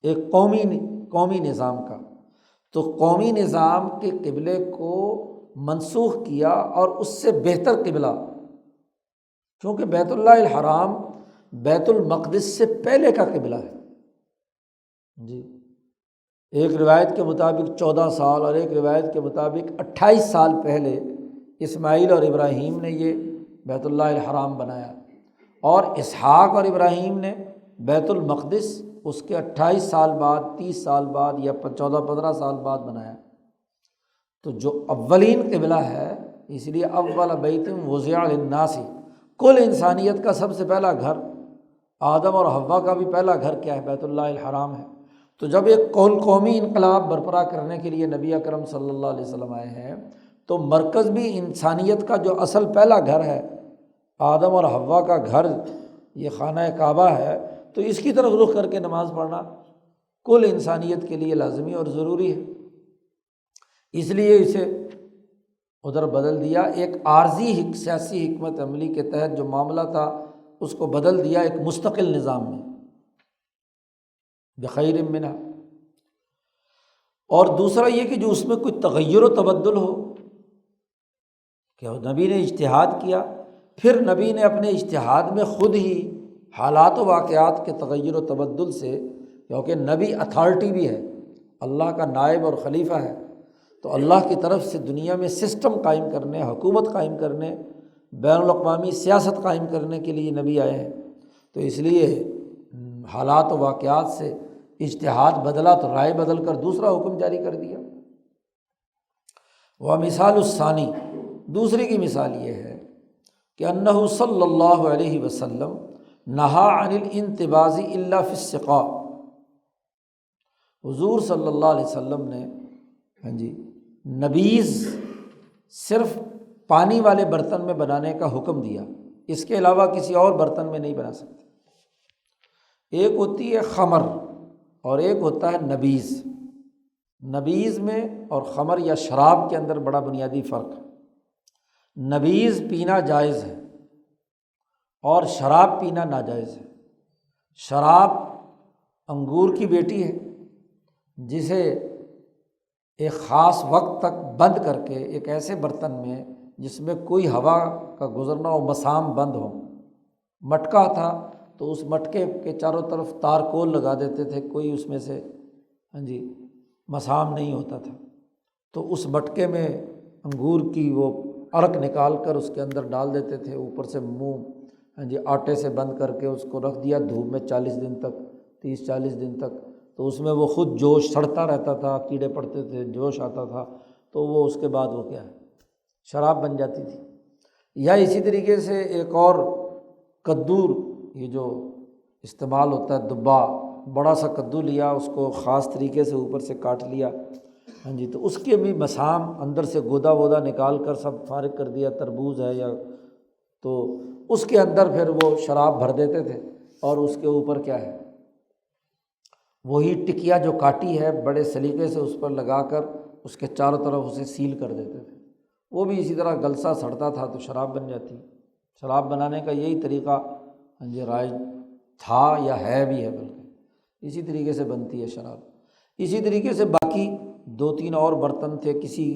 ایک قومی نظام کا، تو قومی نظام کے قبلے کو منسوخ کیا اور اس سے بہتر قبلہ، کیونکہ بیت اللہ الحرام بیت المقدس سے پہلے کا قبلہ ہے جی۔ ایک روایت کے مطابق 14 سال اور ایک روایت کے مطابق 28 سال پہلے اسماعیل اور ابراہیم نے یہ بیت اللہ الحرام بنایا، اور اسحاق اور ابراہیم نے بیت المقدس اس کے 28 سال بعد، 30 سال بعد یا 14-15 سال بعد بنایا۔ تو جو اولین قبلہ ہے، اس لیے اول بیت وضع للناس، کل انسانیت کا سب سے پہلا گھر، آدم اور حوا کا بھی پہلا گھر کیا ہے؟ بیت اللہ الحرام ہے۔ تو جب ایک قومی انقلاب برپا کرنے کے لیے نبی اکرم صلی اللہ علیہ وسلم آئے ہیں، تو مرکز بھی انسانیت کا جو اصل پہلا گھر ہے، آدم اور حوا کا گھر، یہ خانہ کعبہ ہے، تو اس کی طرف رخ کر کے نماز پڑھنا کل انسانیت کے لیے لازمی اور ضروری ہے۔ اس لیے اسے ادھر بدل دیا، ایک عارضی سیاسی حکمت عملی کے تحت جو معاملہ تھا اس کو بدل دیا ایک مستقل نظام میں، بخیر منہا۔ اور دوسرا یہ کہ جو اس میں کوئی تغیر و تبدل ہو، کہ نبی نے اجتہاد کیا، پھر نبی نے اپنے اجتہاد میں خود ہی حالات و واقعات کے تغیر و تبدل سے، کیونکہ نبی اتھارٹی بھی ہے، اللہ کا نائب اور خلیفہ ہے، تو اللہ کی طرف سے دنیا میں سسٹم قائم کرنے، حکومت قائم کرنے، بین الاقوامی سیاست قائم کرنے کے لیے نبی آئے ہیں۔ تو اس لیے حالات و واقعات سے اجتہاد بدلا تو رائے بدل کر دوسرا حکم جاری کر دیا۔ ومثال الثانی، دوسری کی مثال یہ ہے کہ انہ صلی اللہ علیہ وسلم نہا عن الانتباذ الا فی السقاء، حضور صلی اللہ علیہ وسلم نے نبیذ صرف پانی والے برتن میں بنانے کا حکم دیا، اس کے علاوہ کسی اور برتن میں نہیں بنا سکتے۔ ایک ہوتی ہے خمر اور ایک ہوتا ہے نبیذ۔ نبیذ میں اور خمر یا شراب کے اندر بڑا بنیادی فرق ہے۔ نبیذ پینا جائز ہے اور شراب پینا ناجائز ہے۔ شراب انگور کی بیٹی ہے جسے ایک خاص وقت تک بند کر کے ایک ایسے برتن میں جس میں کوئی ہوا کا گزرنا ہو، مسام بند ہو، مٹکا تھا تو اس مٹکے کے چاروں طرف تارکول لگا دیتے تھے، کوئی اس میں سے مسام نہیں ہوتا تھا، تو اس مٹکے میں انگور کی وہ عرق نکال کر اس کے اندر ڈال دیتے تھے، اوپر سے منہ آٹے سے بند کر کے اس کو رکھ دیا دھوپ میں 40 دن تک، 30-40 دن تک، تو اس میں وہ خود جوش سڑتا رہتا تھا، کیڑے پڑتے تھے، جوش آتا تھا، تو وہ اس کے بعد وہ کیا ہے، شراب بن جاتی تھی۔ یا اسی طریقے سے ایک اور کدو، یہ جو استعمال ہوتا ہے دبا، بڑا سا کدو لیا، اس کو خاص طریقے سے اوپر سے کاٹ لیا، تو اس کے بھی مسام اندر سے گودا وودا نکال کر سب فارغ کر دیا، تربوز ہے یا، تو اس کے اندر پھر وہ شراب بھر دیتے تھے، اور اس کے اوپر کیا ہے، وہی ٹکیا جو کاٹی ہے بڑے سلیقے سے اس پر لگا کر اس کے چاروں طرف اسے سیل کر دیتے تھے، وہ بھی اسی طرح گلسا سڑتا تھا تو شراب بن جاتی۔ شراب بنانے کا یہی طریقہ رائج تھا یا ہے بھی ہے، بلکہ اسی طریقے سے بنتی ہے شراب۔ اسی طریقے سے باقی 2-3 اور برتن تھے، کسی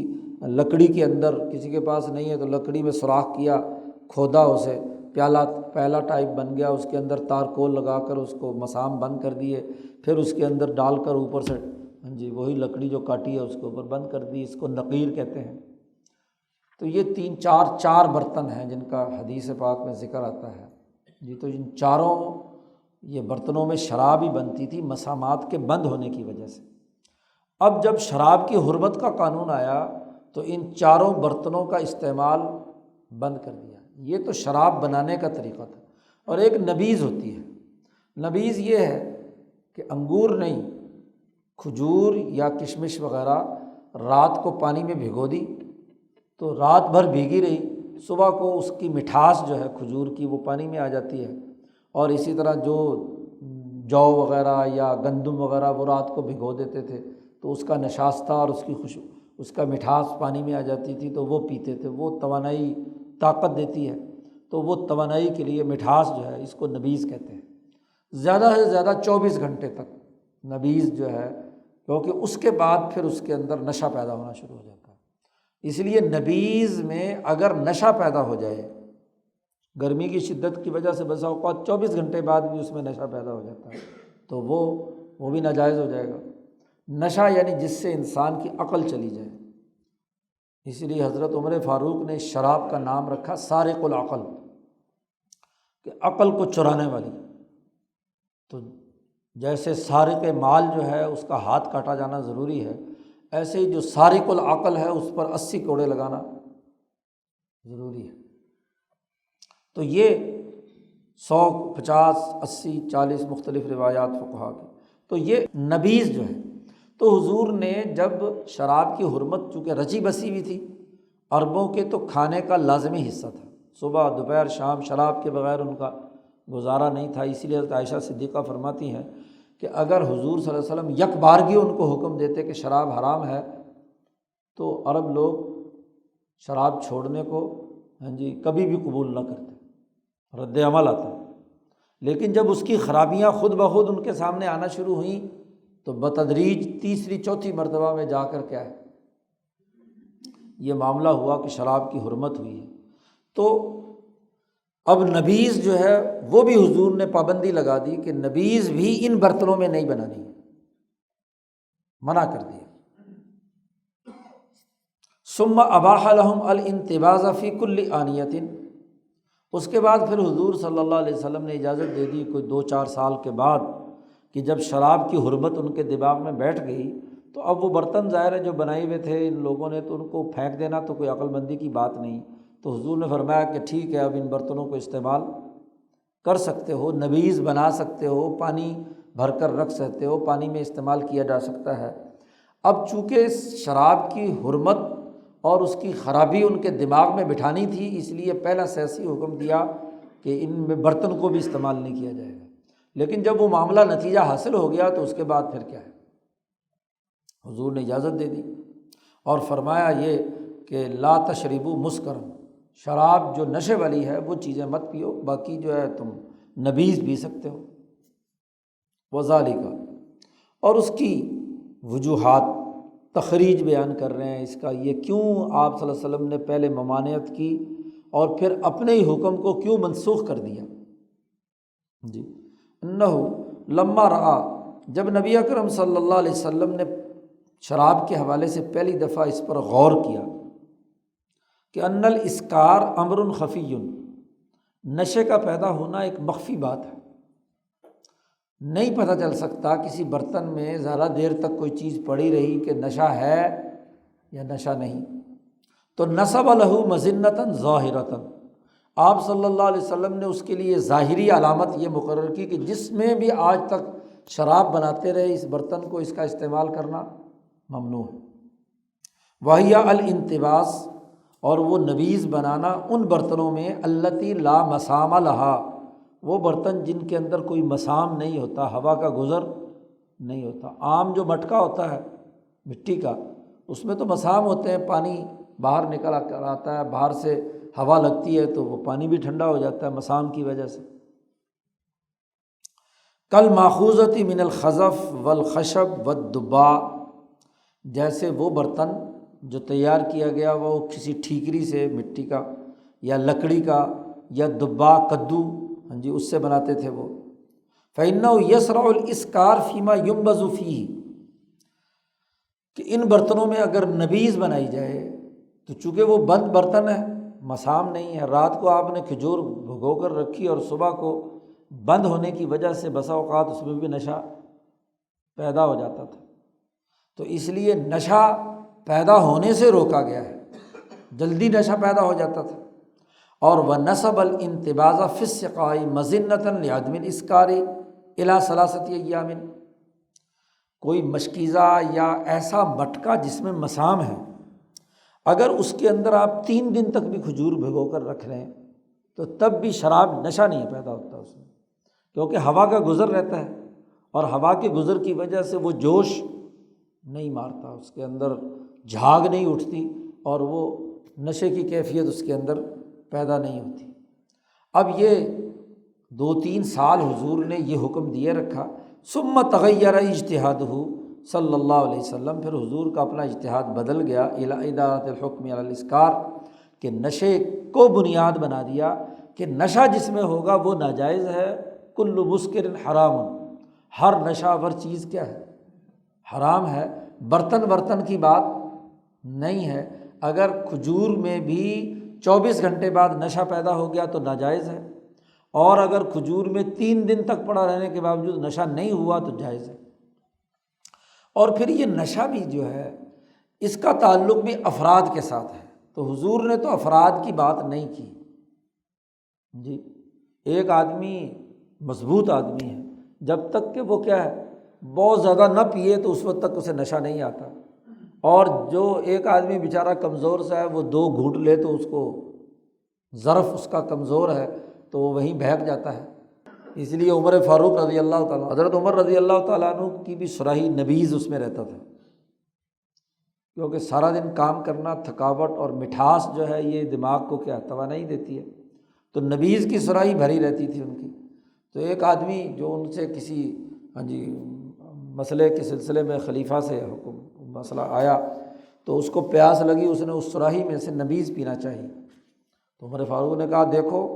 لکڑی کے اندر، کسی کے پاس نہیں ہے تو لکڑی میں سوراخ کیا، کھودا اسے، پیالہ ٹائپ بن گیا، اس کے اندر تارکول لگا کر اس کو مسام بند کر دیے، پھر اس کے اندر ڈال کر اوپر سے وہی لکڑی جو کاٹی ہے اس کے اوپر بند کر دی، اس کو نقیر کہتے ہیں۔ تو یہ چار برتن ہیں جن کا حدیث پاک میں ذکر آتا ہے جی۔ تو ان چاروں یہ برتنوں میں شراب ہی بنتی تھی مسامات کے بند ہونے کی وجہ سے۔ اب جب شراب کی حرمت کا قانون آیا تو ان چاروں برتنوں کا استعمال بند کر دیا۔ یہ تو شراب بنانے کا طریقہ تھا۔ اور ایک نبیذ ہوتی ہے۔ نبیذ یہ ہے کہ انگور نہیں، کھجور یا کشمش وغیرہ رات کو پانی میں بھگو دی تو رات بھر بھیگی رہی، صبح کو اس کی مٹھاس جو ہے کھجور کی وہ پانی میں آ جاتی ہے۔ اور اسی طرح جو وغیرہ یا گندم وغیرہ وہ رات کو بھگو دیتے تھے تو اس کا نشاستہ اور اس کی اس کا مٹھاس پانی میں آ جاتی تھی تو وہ پیتے تھے۔ وہ توانائی طاقت دیتی ہے، تو وہ توانائی کے لیے مٹھاس جو ہے اس کو نبیذ کہتے ہیں۔ زیادہ سے زیادہ 24 گھنٹے تک نبیذ جو ہے، کیونکہ اس کے بعد پھر اس کے اندر نشہ پیدا ہونا شروع ہو جاتا ہے۔ اس لیے نبیذ میں اگر نشہ پیدا ہو جائے، گرمی کی شدت کی وجہ سے بسا اوقات 24 گھنٹے بعد بھی اس میں نشہ پیدا ہو جاتا ہے تو وہ بھی ناجائز ہو جائے گا۔ نشہ یعنی جس سے انسان کی عقل چلی جائے۔ اسی لیے حضرت عمر فاروق نے شراب کا نام رکھا سارق العقل، کہ عقل کو چرانے والی۔ تو جیسے سارق مال جو ہے اس کا ہاتھ کاٹا جانا ضروری ہے، ایسے ہی جو سارق العقل ہے اس پر 80 کوڑے لگانا ضروری ہے۔ تو یہ 100 50 80 40 مختلف روایات فقہا کی۔ تو یہ نبیذ جو ہے، تو حضور نے جب شراب کی حرمت چونکہ رچی بسی ہوئی تھی، عربوں کے تو کھانے کا لازمی حصہ تھا، صبح دوپہر شام شراب کے بغیر ان کا گزارا نہیں تھا۔ اسی لیے حضرت عائشہ صدیقہ فرماتی ہیں کہ اگر حضور صلی اللہ علیہ وسلم یک بارگی ان کو حکم دیتے کہ شراب حرام ہے تو عرب لوگ شراب چھوڑنے کو کبھی بھی قبول نہ کرتے، رد عمل آتا۔ لیکن جب اس کی خرابیاں خود بخود ان کے سامنے آنا شروع ہوئیں تو بتدریج تیسری چوتھی مرتبہ میں جا کر کیا ہے یہ معاملہ ہوا کہ شراب کی حرمت ہوئی ہے۔ تو اب نبیذ جو ہے وہ بھی حضور نے پابندی لگا دی کہ نبیذ بھی ان برتنوں میں نہیں بنانی، منع کر دیا۔ ثم اباح لهم الانتباذ فی کل آنیۃ، اس کے بعد پھر حضور صلی اللہ علیہ وسلم نے اجازت دے دی کوئی 2-4 سال کے بعد کہ جب شراب کی حرمت ان کے دماغ میں بیٹھ گئی تو اب وہ برتن ظاہر ہے جو بنائے ہوئے تھے ان لوگوں نے تو ان کو پھینک دینا تو کوئی عقل مندی کی بات نہیں۔ تو حضور نے فرمایا کہ ٹھیک ہے اب ان برتنوں کو استعمال کر سکتے ہو، نبیذ بنا سکتے ہو، پانی بھر کر رکھ سکتے ہو، پانی میں استعمال کیا جا سکتا ہے۔ اب چونکہ شراب کی حرمت اور اس کی خرابی ان کے دماغ میں بٹھانی تھی، اس لیے پہلا سیاسی حکم دیا کہ ان میں برتن کو بھی استعمال نہیں کیا جائے گا۔ لیکن جب وہ معاملہ نتیجہ حاصل ہو گیا تو اس کے بعد پھر کیا ہے، حضور نے اجازت دے دی اور فرمایا یہ کہ لا تشربوا مسکرا، شراب جو نشے والی ہے وہ چیزیں مت پیو، باقی جو ہے تم نبیذ پی سکتے ہو۔ وذالک، اور اس کی وجوہات تخریج بیان کر رہے ہیں اس کا، یہ کیوں آپ صلی اللہ علیہ وسلم نے پہلے ممانعت کی اور پھر اپنے ہی حکم کو کیوں منسوخ کر دیا جی۔ انہ لما رآ، جب نبی اکرم صلی اللہ علیہ وسلم نے شراب کے حوالے سے پہلی دفعہ اس پر غور کیا کہ ان الاسکار امر خفی، نشے کا پیدا ہونا ایک مخفی بات ہے، نہیں پتہ چل سکتا کسی برتن میں زیادہ دیر تک کوئی چیز پڑی رہی کہ نشہ ہے یا نشہ نہیں، تو نصب لہ مظنۃ ظاہرۃ، آپ صلی اللہ علیہ وسلم نے اس کے لیے ظاہری علامت یہ مقرر کی کہ جس میں بھی آج تک شراب بناتے رہے اس برتن کو اس کا استعمال کرنا ممنوع ہے۔ وہی الانتباس، اور وہ نبیذ بنانا ان برتنوں میں التی لا مسام لہا، وہ برتن جن کے اندر کوئی مسام نہیں ہوتا، ہوا کا گزر نہیں ہوتا۔ عام جو مٹکا ہوتا ہے مٹی کا اس میں تو مسام ہوتے ہیں، پانی باہر نکل کر آتا ہے، باہر سے ہوا لگتی ہے تو وہ پانی بھی ٹھنڈا ہو جاتا ہے مسام کی وجہ سے۔ کل ماخوذۃ من الخزف والخشب والدباء، جیسے وہ برتن جو تیار کیا گیا وہ کسی ٹھیکری سے مٹی کا یا لکڑی کا یا دبا کدو اس سے بناتے تھے وہ۔ فإنه يسرع الاسکار فيما ينبذ فيه، کہ ان برتنوں میں اگر نبیذ بنائی جائے تو چونکہ وہ بند برتن ہے، مسام نہیں ہے، رات کو آپ نے کھجور بھگو کر رکھی اور صبح کو بند ہونے کی وجہ سے بسا اوقات اس میں بھی نشہ پیدا ہو جاتا تھا۔ تو اس لیے نشہ پیدا ہونے سے روکا گیا ہے، جلدی نشہ پیدا ہو جاتا تھا۔ اور وَنَسَبَ الْإِنْتِبَاذَ فِي السِّقَاءِ مَظِنَّةً لِعَدْمِ الْإِسْكَارِ إِلَىٰ 3 أَيَّامٍ، کوئی مشکیزہ یا ایسا مٹکا جس میں مسام ہے، اگر اس کے اندر آپ 3 دن تک بھی کھجور بھگو کر رکھ لیں تو تب بھی شراب نشہ نہیں پیدا ہوتا اس میں، کیونکہ ہوا کا گزر رہتا ہے اور ہوا کے گزر کی وجہ سے وہ جوش نہیں مارتا، اس کے اندر جھاگ نہیں اٹھتی اور وہ نشے کی کیفیت اس کے اندر پیدا نہیں ہوتی۔ اب یہ 2-3 سال حضور نے یہ حکم دیے رکھا۔ ثم تغیر اجتہادہ صلی اللہ علیہ وسلم، پھر حضور کا اپنا اجتہاد بدل گیا الی ادارۃ الحکم علی الاسکار، کہ نشے کو بنیاد بنا دیا کہ نشہ جس میں ہوگا وہ ناجائز ہے۔ کل مسکر حرام، ہر نشہ آور چیز کیا ہے؟ حرام ہے۔ برتن کی بات نہیں ہے، اگر کھجور میں بھی 24 گھنٹے بعد نشہ پیدا ہو گیا تو ناجائز ہے، اور اگر کھجور میں 3 دن تک پڑا رہنے کے باوجود نشہ نہیں ہوا تو جائز ہے۔ اور پھر یہ نشہ بھی جو ہے اس کا تعلق بھی افراد کے ساتھ ہے، تو حضور نے تو افراد کی بات نہیں کی جی۔ ایک آدمی مضبوط آدمی ہے، جب تک کہ وہ کیا ہے بہت زیادہ نہ پیے تو اس وقت تک اسے نشہ نہیں آتا، اور جو ایک آدمی بیچارہ کمزور سا ہے وہ 2 گھونٹ لے تو اس کو ظرف اس کا کمزور ہے تو وہ وہیں بہک جاتا ہے۔ اس لیے عمر فاروق رضی اللہ تعالیٰ، حضرت عمر رضی اللہ تعالیٰ عنہ کی بھی صراحی نبیذ اس میں رہتا تھا، کیونکہ سارا دن کام کرنا، تھکاوٹ اور مٹھاس جو ہے یہ دماغ کو کیا توانائی دیتی ہے، تو نبیذ کی صراحی بھری رہتی تھی ان کی۔ تو ایک آدمی جو ان سے کسی مسئلے کے سلسلے میں خلیفہ سے مسئلہ آیا تو اس کو پیاس لگی، اس نے اس صراحی میں سے نبیذ پینا چاہیے، تو عمر فاروق نے کہا دیکھو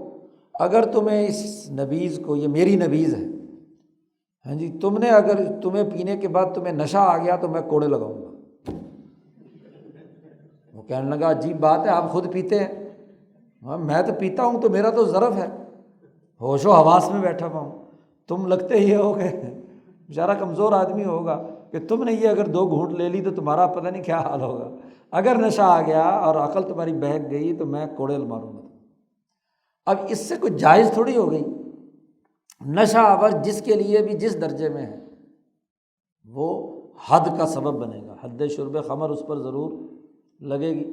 اگر تمہیں اس نبیذ کو، یہ میری نبیذ ہے ہاں جی، اگر تمہیں پینے کے بعد تمہیں نشہ آ گیا تو میں کوڑے لگاؤں گا۔ وہ کہنے لگا عجیب بات ہے، آپ خود پیتے ہیں؟ ہاں میں تو پیتا ہوں، تو میرا تو ظرف ہے، ہوش و حواس میں بیٹھا ہوا ہوں، تم لگتے ہی ہو کہ بیچارہ کمزور آدمی ہوگا کہ تم نے یہ اگر 2 گھونٹ لے لی تو تمہارا پتہ نہیں کیا حال ہوگا، اگر نشہ آ گیا اور عقل تمہاری بہک گئی تو میں کوڑے ماروں گا۔ اب اس سے کوئی جائز تھوڑی ہو گئی، نشہ آور جس کے لیے بھی جس درجے میں ہے وہ حد کا سبب بنے گا، حد شرب خمر اس پر ضرور لگے گی۔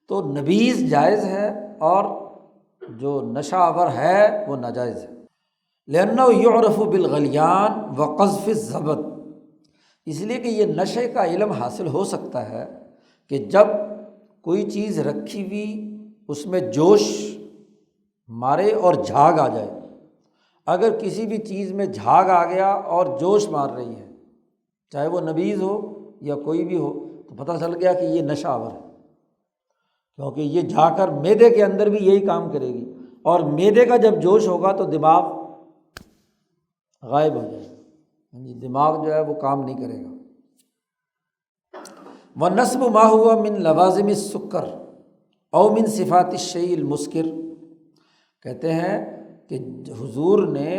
تو نبیذ جائز ہے اور جو نشہ آور ہے وہ ناجائز ہے، لأنه يعرف بالغلیان وقذف الزبد، اس لیے کہ یہ نشے کا علم حاصل ہو سکتا ہے کہ جب کوئی چیز رکھی ہوئی اس میں جوش مارے اور جھاگ آ جائے، اگر کسی بھی چیز میں جھاگ آ گیا اور جوش مار رہی ہے، چاہے وہ نبیذ ہو یا کوئی بھی ہو، تو پتہ چل گیا کہ یہ نشہ آور ہے، کیونکہ یہ جا کر معدے کے اندر بھی یہی کام کرے گی، اور معدے کا جب جوش ہوگا تو دماغ غائب ہو جائے گا، دماغ جو ہے وہ کام نہیں کرے گا۔ وَنَسْبُ مَا هُوَ مِن لَوَازِمِ السُّكَّرِ اَوْ مِن صِفَاتِ الشَّيْءِ الْمُسْكِرِ، کہتے ہیں کہ حضور نے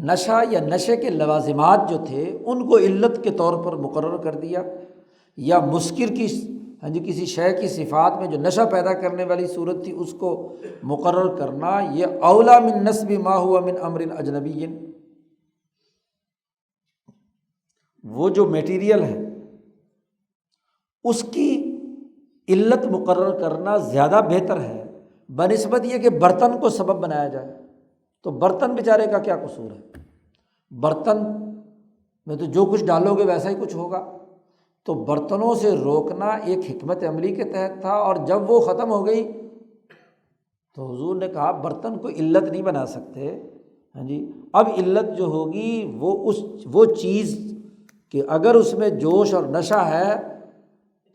نشہ یا نشے کے لوازمات جو تھے ان کو علت کے طور پر مقرر کر دیا، یا مسکر کی کسی شے کی صفات میں جو نشہ پیدا کرنے والی صورت تھی اس کو مقرر کرنا، یہ اولا من نسب ما ہوا من امر اجنبی، وہ جو میٹیریل ہے اس کی علت مقرر کرنا زیادہ بہتر ہے بنسبت یہ کہ برتن کو سبب بنایا جائے۔ تو برتن بیچارے کا کیا قصور ہے؟ برتن میں تو جو کچھ ڈالو گے ویسا ہی کچھ ہوگا، تو برتنوں سے روکنا ایک حکمت عملی کے تحت تھا، اور جب وہ ختم ہو گئی تو حضور نے کہا برتن کو علت نہیں بنا سکتے، اب علت جو ہوگی وہ چیز کہ اگر اس میں جوش اور نشہ ہے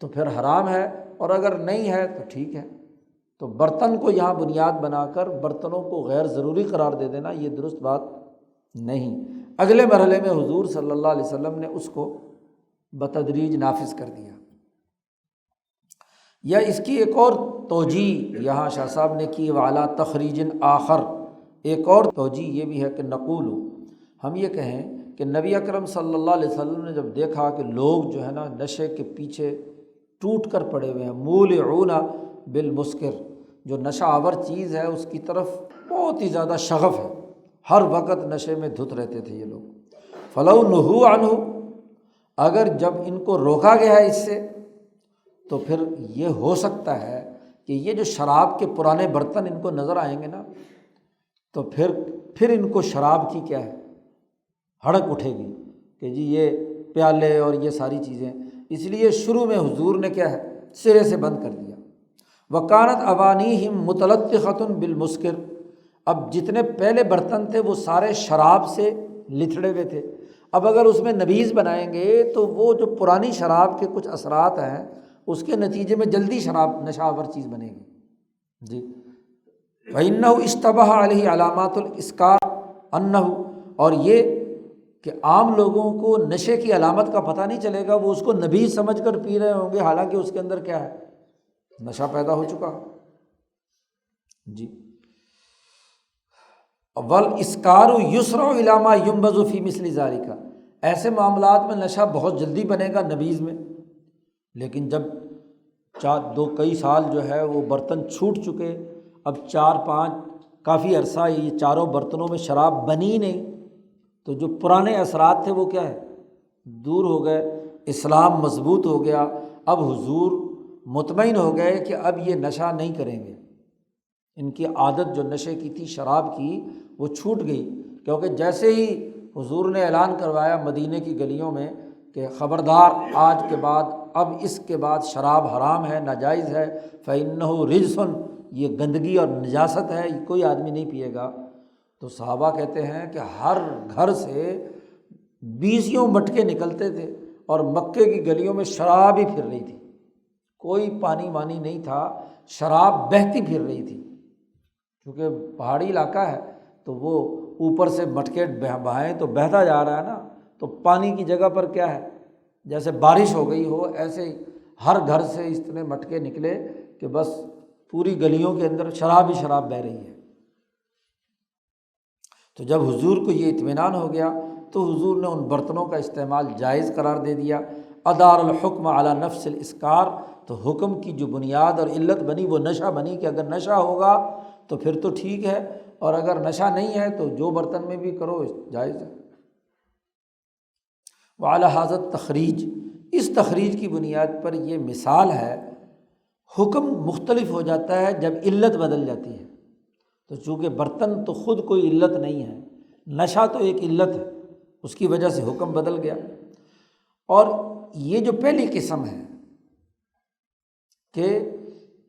تو پھر حرام ہے، اور اگر نہیں ہے تو ٹھیک ہے۔ تو برتن کو یہاں بنیاد بنا کر برتنوں کو غیر ضروری قرار دے دینا یہ درست بات نہیں۔ اگلے مرحلے میں حضور صلی اللہ علیہ وسلم نے اس کو بتدریج نافذ کر دیا۔ یا اس کی ایک اور توجیہ یہاں شاہ صاحب نے کی، وعلیٰ تخریج آخر، ایک اور توجیہ یہ بھی ہے کہ نقول، ہم یہ کہیں کہ نبی اکرم صلی اللہ علیہ وسلم نے جب دیکھا کہ لوگ جو ہے نا نشے کے پیچھے ٹوٹ کر پڑے ہوئے ہیں، مولعون بالمسکر، جو نشہ آور چیز ہے اس کی طرف بہت ہی زیادہ شغف ہے، ہر وقت نشے میں دھت رہتے تھے یہ لوگ، فلو نہوا عنہ، اگر جب ان کو روکا گیا ہے اس سے، تو پھر یہ ہو سکتا ہے کہ یہ جو شراب کے پرانے برتن ان کو نظر آئیں گے نا، تو پھر ان کو شراب کی کیا ہے ہڑک اٹھے گی کہ جی یہ پیالے اور یہ ساری چیزیں، اس لیے شروع میں حضور نے کیا ہے سرے سے بند کر دیا۔ وکانت اوانیہم متلطخۃ بالمسکر، اب جتنے پہلے برتن تھے وہ سارے شراب سے لتھڑے ہوئے تھے، اب اگر اس میں نبیذ بنائیں گے تو وہ جو پرانی شراب کے کچھ اثرات ہیں اس کے نتیجے میں جلدی شراب نشہ آور چیز بنے گی جی۔ فإنہ اشتبہ علیہ علامات الاسکار انہ، اور یہ کہ عام لوگوں کو نشے کی علامت کا پتہ نہیں چلے گا، وہ اس کو نبیذ سمجھ کر پی رہے ہوں گے، حالانکہ اس کے اندر کیا ہے نشہ پیدا ہو چکا جی۔ والاسکار یسرع الی ما ینبذ فی مثل ذلک، ایسے معاملات میں نشہ بہت جلدی بنے گا نبیذ میں، لیکن جب کئی سال جو ہے وہ برتن چھوٹ چکے، اب 4-5 کافی عرصہ یہ چاروں برتنوں میں شراب بنی نہیں، تو جو پرانے اثرات تھے وہ کیا ہے دور ہو گئے، اسلام مضبوط ہو گیا، اب حضور مطمئن ہو گئے کہ اب یہ نشہ نہیں کریں گے، ان کی عادت جو نشے کی تھی شراب کی وہ چھوٹ گئی، کیونکہ جیسے ہی حضور نے اعلان کروایا مدینے کی گلیوں میں کہ خبردار آج کے بعد، اب اس کے بعد شراب حرام ہے، ناجائز ہے، فإنہ رجس، یہ گندگی اور نجاست ہے، یہ کوئی آدمی نہیں پیے گا، تو صحابہ کہتے ہیں کہ ہر گھر سے 20 مٹکے نکلتے تھے اور مکے کی گلیوں میں شراب ہی پھر رہی تھی، کوئی پانی وانی نہیں تھا، شراب بہتی پھر رہی تھی، کیونکہ پہاڑی علاقہ ہے تو وہ اوپر سے مٹکے بہائیں تو بہتا جا رہا ہے نا، تو پانی کی جگہ پر کیا ہے جیسے بارش ہو گئی ہو، ایسے ہی ہر گھر سے اتنے مٹکے نکلے کہ بس پوری گلیوں کے اندر شراب ہی شراب بہہ رہی ہے۔ تو جب حضور کو یہ اطمینان ہو گیا تو حضور نے ان برتنوں کا استعمال جائز قرار دے دیا۔ ادار الحکم علی نفس الاسکار، تو حکم کی جو بنیاد اور علت بنی وہ نشہ بنی کہ اگر نشہ ہوگا تو پھر تو ٹھیک ہے، اور اگر نشہ نہیں ہے تو جو برتن میں بھی کرو جائز ہے۔ وعلی ھذا تخریج، اس تخریج کی بنیاد پر یہ مثال ہے، حکم مختلف ہو جاتا ہے جب علت بدل جاتی ہے، تو چونکہ برتن تو خود کوئی علت نہیں ہے، نشہ تو ایک علت ہے، اس کی وجہ سے حکم بدل گیا۔ اور یہ جو پہلی قسم ہے کہ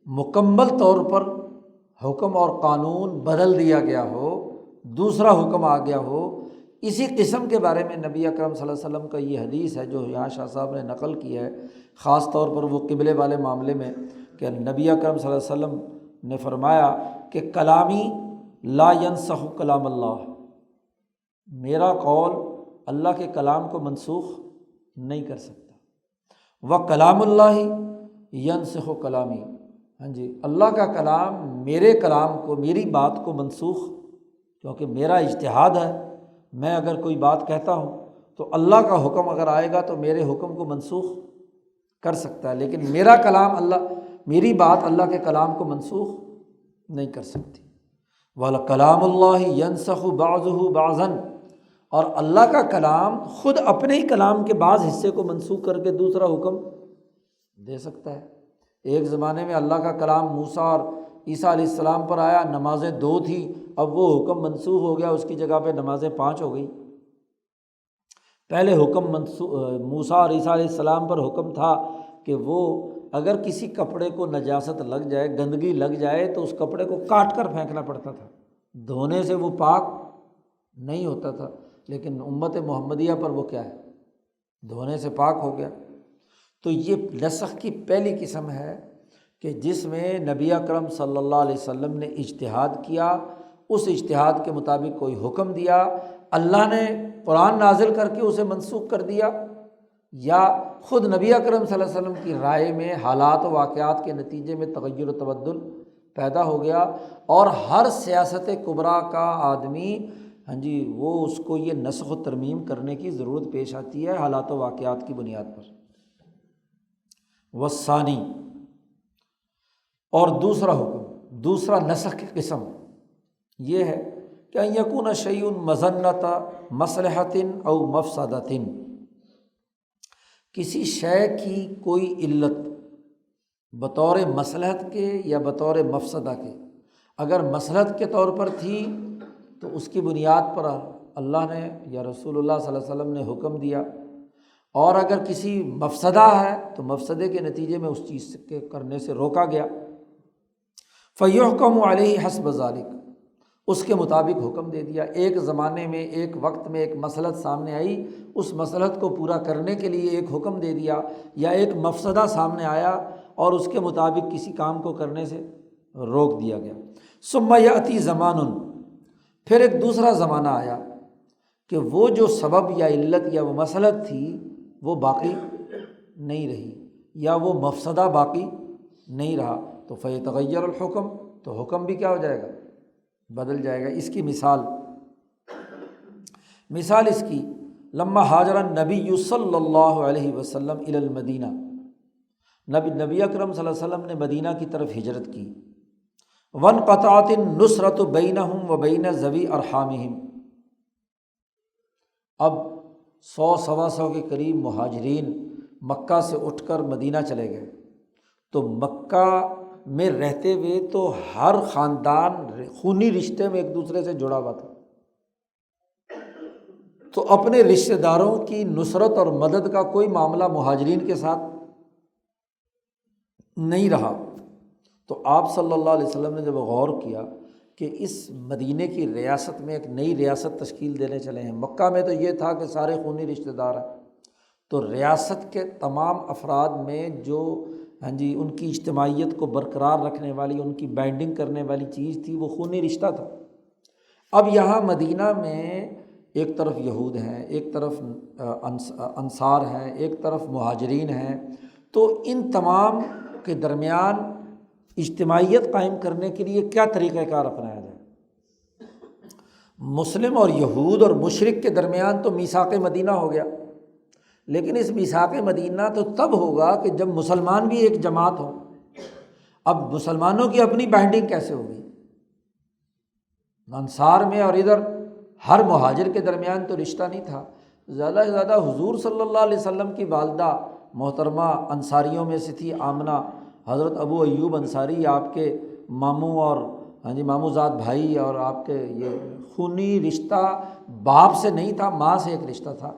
مکمل طور پر حکم اور قانون بدل دیا گیا ہو، دوسرا حکم آ گیا ہو، اسی قسم کے بارے میں نبی اکرم صلی اللہ علیہ وسلم کا یہ حدیث ہے جو یہاں شاہ صاحب نے نقل کی ہے، خاص طور پر وہ قبلے والے معاملے میں، کہ نبی اکرم صلی اللہ علیہ وسلم نے فرمایا کہ کلامی لا ینسخ کلام اللہ، میرا قول اللہ کے کلام کو منسوخ نہیں کر سکتا، و کلام اللہ ینسخ کلامی، ہاں جی، اللہ کا کلام میرے کلام کو، میری بات کو منسوخ، کیونکہ میرا اجتہاد ہے، میں اگر کوئی بات کہتا ہوں تو اللہ کا حکم اگر آئے گا تو میرے حکم کو منسوخ کر سکتا ہے، لیکن میرا کلام اللہ، میری بات اللہ کے کلام کو منسوخ نہیں کر سکتی۔ وَلَكَلَامُ اللَّهِ يَنسَخُ بَعْضُهُ بَعْضًا، اور اللہ کا کلام خود اپنے ہی کلام کے بعض حصے کو منسوخ کر کے دوسرا حکم دے سکتا ہے۔ ایک زمانے میں اللہ کا کلام موسیٰ اور عیسیٰ علیہ السلام پر آیا، نمازیں 2 تھیں، اب وہ حکم منسوخ ہو گیا، اس کی جگہ پہ نمازیں 5 ہو گئی۔ پہلے حکم موسیٰ اور عیسیٰ علیہ السلام پر حکم تھا کہ وہ اگر کسی کپڑے کو نجاست لگ جائے، گندگی لگ جائے، تو اس کپڑے کو کاٹ کر پھینکنا پڑتا تھا، دھونے سے وہ پاک نہیں ہوتا تھا، لیکن امت محمدیہ پر وہ کیا ہے دھونے سے پاک ہو گیا۔ تو یہ نسخ کی پہلی قسم ہے کہ جس میں نبی اکرم صلی اللہ علیہ وسلم نے اجتہاد کیا، اس اجتہاد کے مطابق کوئی حکم دیا، اللہ نے قرآن نازل کر کے اسے منسوخ کر دیا، یا خود نبی اکرم صلی اللہ علیہ وسلم کی رائے میں حالات و واقعات کے نتیجے میں تغیر و تبدل پیدا ہو گیا، اور ہر سیاست کبریٰ کا آدمی وہ اس کو یہ نسخ و ترمیم کرنے کی ضرورت پیش آتی ہے حالات و واقعات کی بنیاد پر۔ والثانی، اور دوسرا حکم، دوسرا نسخ کی قسم یہ ہے کہ ان یکون شیء مظنۃ مصلحۃ او مفسدۃ، کسی شے کی کوئی علت بطور مصلحت کے یا بطور مفسدہ کے، اگر مصلحت کے طور پر تھی تو اس کی بنیاد پر اللہ نے یا رسول اللہ صلی اللہ علیہ وسلم نے حکم دیا، اور اگر کسی مفسدہ ہے تو مفسدے کے نتیجے میں اس چیز کے کرنے سے روکا گیا، فَيُحْكَمُ عَلَيْهِ حَسْبَ ذَلِكَ، اس کے مطابق حکم دے دیا۔ ایک زمانے میں ایک وقت میں ایک مصلحت سامنے آئی، اس مصلحت کو پورا کرنے کے لیے ایک حکم دے دیا، یا ایک مفسدہ سامنے آیا اور اس کے مطابق کسی کام کو کرنے سے روک دیا گیا۔ ثم یأتی زمان، پھر ایک دوسرا زمانہ آیا کہ وہ جو سبب یا علت یا وہ مصلحت تھی وہ باقی نہیں رہی، یا وہ مفسدہ باقی نہیں رہا، تو فیتغیر الحکم، تو حکم بھی کیا ہو جائے گا؟ بدل جائے گا۔ اس کی مثال اس کی، لما ہاجر النبی صلی اللہ علیہ وسلم الی المدینہ، نبی اکرم صلی اللہ علیہ وسلم نے مدینہ کی طرف ہجرت کی، وانقطعت النصرۃ بینہم و بین ذوی ارحامہم، اب 100 کے قریب مہاجرین مکہ سے اٹھ کر مدینہ چلے گئے، تو مکہ میں رہتے ہوئے تو ہر خاندان خونی رشتے میں ایک دوسرے سے جڑا ہوا تھا، تو اپنے رشتہ داروں کی نصرت اور مدد کا کوئی معاملہ مہاجرین کے ساتھ نہیں رہا۔ تو آپ صلی اللہ علیہ وسلم نے جب غور کیا کہ اس مدینے کی ریاست میں ایک نئی ریاست تشکیل دینے چلے ہیں، مکہ میں تو یہ تھا کہ سارے خونی رشتہ دار ہیں، تو ریاست کے تمام افراد میں جو ان کی اجتماعیت کو برقرار رکھنے والی، ان کی بائنڈنگ کرنے والی چیز تھی وہ خونی رشتہ تھا۔ اب یہاں مدینہ میں ایک طرف یہود ہیں، ایک طرف انصار ہیں، ایک طرف مہاجرین ہیں، تو ان تمام کے درمیان اجتماعیت قائم کرنے کے لیے کیا طریقہ کار اپنایا جائے؟ مسلم اور یہود اور مشرک کے درمیان تو میثاق مدینہ ہو گیا، لیکن اس میثاق مدینہ تو تب ہوگا کہ جب مسلمان بھی ایک جماعت ہو۔ اب مسلمانوں کی اپنی بائنڈنگ کیسے ہوگی؟ انصار میں اور ادھر ہر مہاجر کے درمیان تو رشتہ نہیں تھا، زیادہ سے زیادہ حضور صلی اللہ علیہ وسلم کی والدہ محترمہ انصاریوں میں سے تھی آمنہ، حضرت ابو ایوب انصاری آپ کے ماموں اور ماموں زاد بھائی، اور آپ کے یہ خونی رشتہ باپ سے نہیں تھا، ماں سے ایک رشتہ تھا۔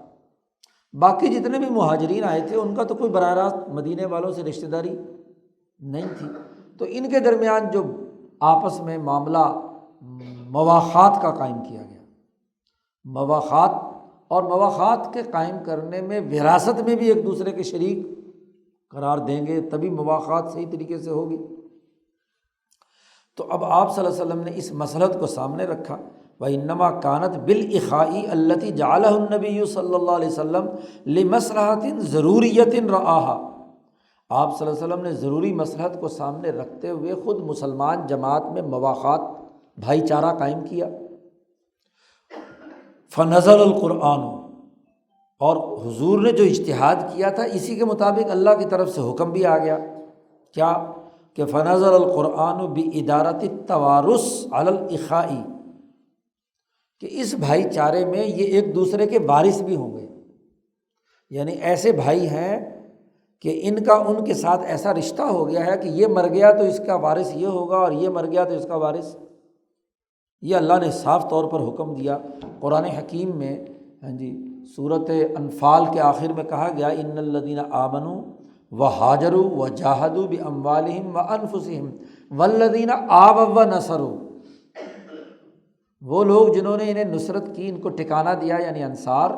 باقی جتنے بھی مہاجرین آئے تھے ان کا تو کوئی براہ راست مدینے والوں سے رشتہ داری نہیں تھی، تو ان کے درمیان جو آپس میں معاملہ مواخات کا قائم کیا گیا، مواخات، اور مواخات کے قائم کرنے میں وراثت میں بھی ایک دوسرے کے شریک قرار دیں گے تبھی مواخات صحیح طریقے سے ہوگی۔ تو اب آپ صلی اللہ علیہ وسلم نے اس مسئلت کو سامنے رکھا، وَإِنَّمَا كَانَتْ بِالْإِخَاءِ الَّتِي جَعَلَهُ النَّبِيُّ صلی اللہ علیہ وسلم لِمَصْلَحَةٍ ضَرُورِيَّةٍ رَآهَا، آپ صلی اللہ علیہ وسلم نے ضروری مصلحت کو سامنے رکھتے ہوئے خود مسلمان جماعت میں مواخات، بھائی چارہ قائم کیا۔ فَنَزَلَ الْقُرْآنُ، اور حضور نے جو اجتہاد کیا تھا اسی کے مطابق اللہ کی طرف سے حکم بھی آ گیا، کیا کہ فَنَزَلَ الْقُرْآنُ بِإِدَارَةِ التَّوَارُثِ عَلَى الْإِخَاءِ، کہ اس بھائی چارے میں یہ ایک دوسرے کے وارث بھی ہوں گے، یعنی ایسے بھائی ہیں کہ ان کا ان کے ساتھ ایسا رشتہ ہو گیا ہے کہ یہ مر گیا تو اس کا وارث یہ ہوگا، اور یہ مر گیا تو اس کا وارث، یہ اللہ نے صاف طور پر حکم دیا قرآن حکیم میں۔ سورۃ انفال کے آخر میں کہا گیا ان الذین آمنوا وہاجروا وجاہدوا باموالہم وانفسہم والذین آووا ونصروا، وہ لوگ جنہوں نے انہیں نصرت کی، ان کو ٹھکانہ دیا یعنی انصار،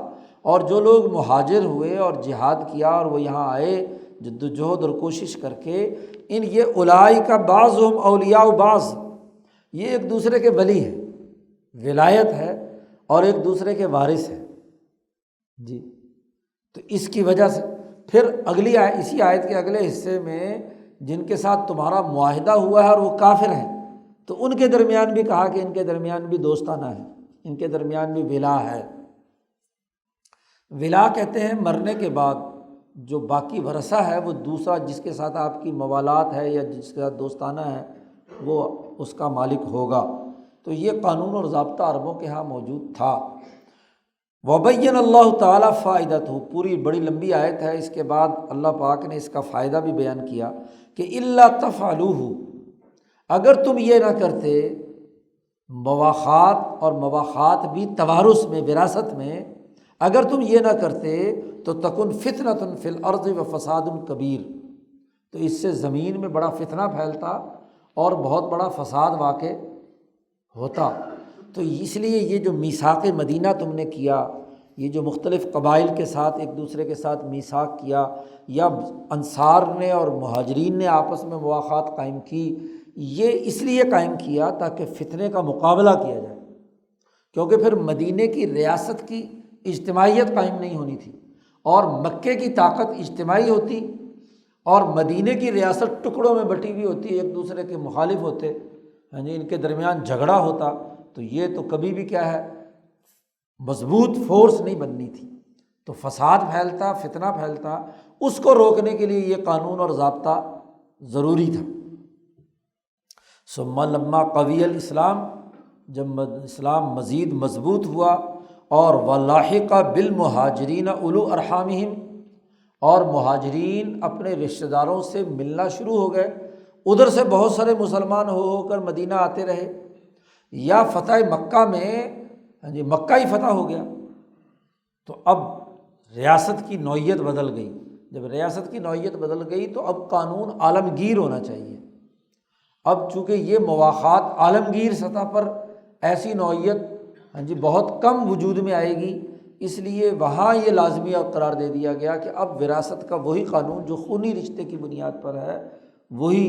اور جو لوگ مہاجر ہوئے اور جہاد کیا اور وہ یہاں آئے جدوجہد اور کوشش کر کے، یہ اولئک بعضهم اولیاء بعض، یہ ایک دوسرے کے ولی ہیں، ولایت ہے اور ایک دوسرے کے وارث ہیں۔ تو اس کی وجہ سے پھر اسی آیت کے اگلے حصے میں جن کے ساتھ تمہارا معاہدہ ہوا ہے اور وہ کافر ہیں تو ان کے درمیان بھی کہا کہ ان کے درمیان بھی دوستانہ ہے، ان کے درمیان بھی ولا ہے۔ ولا کہتے ہیں مرنے کے بعد جو باقی ورثہ ہے وہ دوسرا جس کے ساتھ آپ کی موالات ہے یا جس کے ساتھ دوستانہ ہے وہ اس کا مالک ہوگا۔ تو یہ قانون اور ضابطہ عربوں کے ہاں موجود تھا۔ وبین اللہ تعالیٰ فائدتہ، پوری بڑی لمبی آیت ہے، اس کے بعد اللہ پاک نے اس کا فائدہ بھی بیان کیا کہ الا تفعلوہ، اگر تم یہ نہ کرتے، مواخات اور مواخات بھی توارث میں، وراثت میں، اگر تم یہ نہ کرتے تو تکن فتنۃ فی الارض و فساد کبیر، تو اس سے زمین میں بڑا فتنہ پھیلتا اور بہت بڑا فساد واقع ہوتا۔ تو اس لیے یہ جو میثاق مدینہ تم نے کیا، یہ جو مختلف قبائل کے ساتھ ایک دوسرے کے ساتھ میثاق کیا، یا انصار نے اور مہاجرین نے آپس میں مواخات قائم کی، یہ اس لیے قائم کیا تاکہ فتنے کا مقابلہ کیا جائے، کیونکہ پھر مدینے کی ریاست کی اجتماعیت قائم نہیں ہونی تھی، اور مکے کی طاقت اجتماعی ہوتی اور مدینے کی ریاست ٹکڑوں میں بٹی ہوئی ہوتی، ایک دوسرے کے مخالف ہوتے، ان کے درمیان جھگڑا ہوتا، تو یہ تو کبھی بھی کیا ہے، مضبوط فورس نہیں بننی تھی، تو فساد پھیلتا، فتنہ پھیلتا، اس کو روکنے کے لیے یہ قانون اور ضابطہ ضروری تھا۔ ثم لما قوی الاسلام، جب اسلام مزید مضبوط ہوا، اور ولاحق بالمہاجرین اولو ارحامہم، اور مہاجرین اپنے رشتہ داروں سے ملنا شروع ہو گئے، ادھر سے بہت سارے مسلمان ہو کر مدینہ آتے رہے، یا فتح مکہ میں مکہ ہی فتح ہو گیا، تو اب ریاست کی نوعیت بدل گئی۔ جب ریاست کی نوعیت بدل گئی تو اب قانون عالمگیر ہونا چاہیے۔ اب چونکہ یہ مواخات عالمگیر سطح پر ایسی نوعیت بہت کم وجود میں آئے گی، اس لیے وہاں یہ لازمی قرار دے دیا گیا کہ اب وراثت کا وہی قانون جو خونی رشتے کی بنیاد پر ہے وہی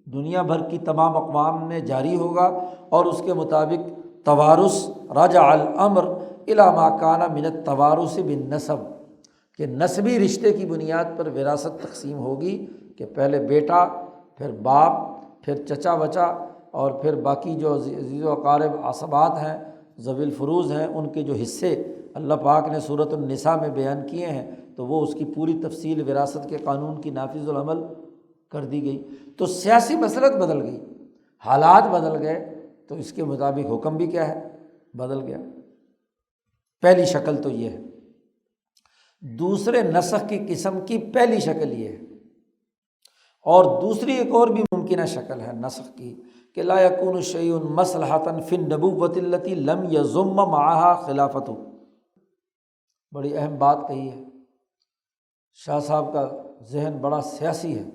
دنیا بھر کی تمام اقوام میں جاری ہوگا، اور اس کے مطابق توارث رجع الامر الی ما کان من التوارث بالنسب، کہ نسبی رشتے کی بنیاد پر وراثت تقسیم ہوگی، کہ پہلے بیٹا، پھر باپ، پھر چچا بچا، اور پھر باقی جو عزیز و اقارب عصبات ہیں، ذوی الفروض ہیں، ان کے جو حصے اللہ پاک نے سورۃ النساء میں بیان کیے ہیں، تو وہ اس کی پوری تفصیل وراثت کے قانون کی نافذ العمل کر دی گئی۔ تو سیاسی مسلط بدل گئی، حالات بدل گئے، تو اس کے مطابق حکم بھی کیا ہے، بدل گیا۔ پہلی شکل تو یہ ہے۔ دوسرے نسخ کی قسم کی پہلی شکل یہ ہے، اور دوسری ایک اور بھی ممکنہ شکل ہے نسخ کی، کہ لا یکون الشیء مصلحۃ فی النبوۃ التی لم یضم معها خلافۃ۔ بڑی اہم بات کہی ہے، شاہ صاحب کا ذہن بڑا سیاسی ہے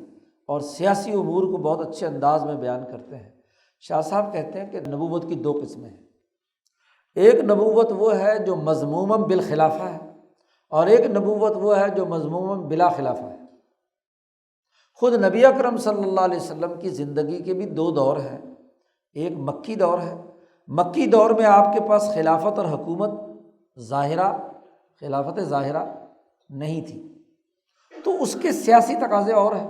اور سیاسی امور کو بہت اچھے انداز میں بیان کرتے ہیں۔ شاہ صاحب کہتے ہیں کہ نبوت کی دو قسمیں ہیں، ایک نبوت وہ ہے جو مذموما بالخلافہ ہے، اور ایک نبوت وہ ہے جو مذموما بلا خلافہ ہے۔ خود نبی اکرم صلی اللہ علیہ وسلم کی زندگی کے بھی دو دور ہیں، ایک مکی دور ہے، مکی دور میں آپ کے پاس خلافت اور حکومت ظاہرہ، خلافت ظاہرہ نہیں تھی، تو اس کے سیاسی تقاضے اور ہیں۔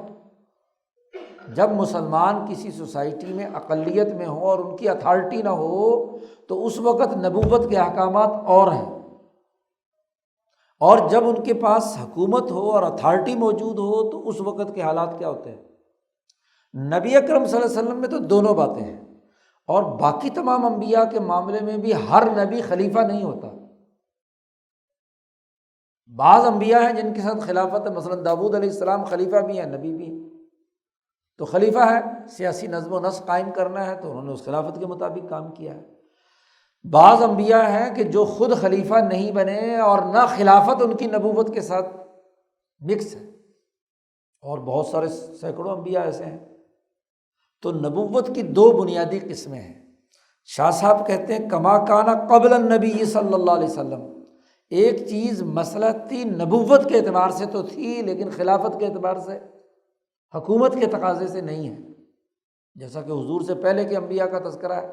جب مسلمان کسی سوسائٹی میں اقلیت میں ہوں اور ان کی اتھارٹی نہ ہو تو اس وقت نبوت کے احکامات اور ہیں، اور جب ان کے پاس حکومت ہو اور اتھارٹی موجود ہو تو اس وقت کے حالات کیا ہوتے ہیں۔ نبی اکرم صلی اللہ علیہ وسلم میں تو دونوں باتیں ہیں، اور باقی تمام انبیاء کے معاملے میں بھی ہر نبی خلیفہ نہیں ہوتا۔ بعض انبیاء ہیں جن کے ساتھ خلافت ہے، مثلا داؤد علیہ السلام خلیفہ بھی ہیں، نبی بھی ہیں، تو خلیفہ ہے، سیاسی نظم و نسق قائم کرنا ہے تو انہوں نے اس خلافت کے مطابق کام کیا ہے۔ بعض انبیاء ہیں کہ جو خود خلیفہ نہیں بنے اور نہ خلافت ان کی نبوت کے ساتھ مکس ہے، اور بہت سارے سینکڑوں انبیاء ایسے ہیں۔ تو نبوت کی دو بنیادی قسمیں ہیں۔ شاہ صاحب کہتے ہیں کما کانا قبل النبی صلی اللہ علیہ وسلم، ایک چیز مصلحتی نبوت کے اعتبار سے تو تھی لیکن خلافت کے اعتبار سے، حکومت کے تقاضے سے نہیں ہے، جیسا کہ حضور سے پہلے کے انبیاء کا تذکرہ ہے۔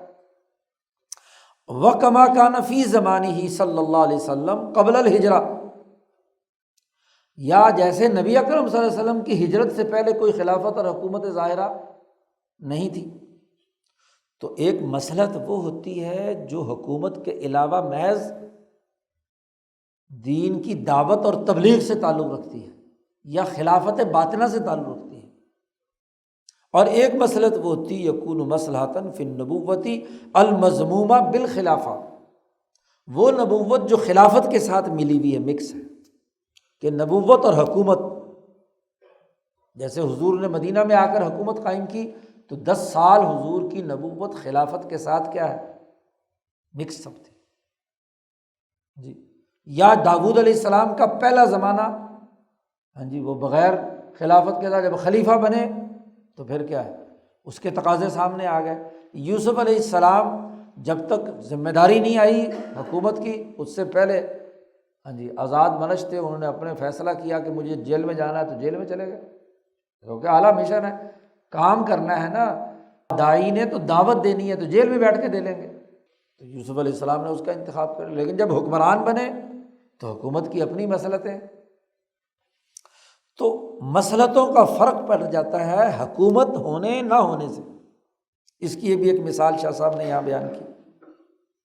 وَكَمَا كَانَ فِي زَمَانِهِ صلی اللہ علیہ وسلم قبل الہجرہ، یا جیسے نبی اکرم صلی اللہ علیہ وسلم کی ہجرت سے پہلے کوئی خلافت اور حکومت ظاہرہ نہیں تھی، تو ایک مصلحت وہ ہوتی ہے جو حکومت کے علاوہ محض دین کی دعوت اور تبلیغ سے تعلق رکھتی ہے یا خلافت باطنہ سے تعلق رکھتی ہے، اور ایک مصلحت وہ ہوتی ہے یکون مصلحتاً فی النبوۃ المضمومہ بالخلافہ، وہ نبوت جو خلافت کے ساتھ ملی ہوئی ہے، مکس ہے، کہ نبوت اور حکومت، جیسے حضور نے مدینہ میں آ کر حکومت قائم کی تو 10 سال حضور کی نبوت خلافت کے ساتھ کیا ہے، مکس سب تھی جی۔ یا داؤد علیہ السلام کا پہلا زمانہ، ہاں جی، وہ بغیر خلافت کے ساتھ جب خلیفہ بنے تو پھر کیا ہے، اس کے تقاضے سامنے آ گئے۔ یوسف علیہ السلام جب تک ذمہ داری نہیں آئی حکومت کی، اس سے پہلے ہاں جی آزاد منش تھے، انہوں نے اپنے فیصلہ کیا کہ مجھے جیل میں جانا ہے تو جیل میں چلے گئے، کیونکہ اعلیٰ مشن ہے، کام کرنا ہے نا، داعی نے تو دعوت دینی ہے تو جیل میں بیٹھ کے دے لیں گے، تو یوسف علیہ السلام نے اس کا انتخاب کر، لیکن جب حکمران بنے تو حکومت کی اپنی مصلحتیں، تو مصلحتوں کا فرق پڑ جاتا ہے حکومت ہونے نہ ہونے سے۔ اس کی بھی ایک مثال شاہ صاحب نے یہاں بیان کی،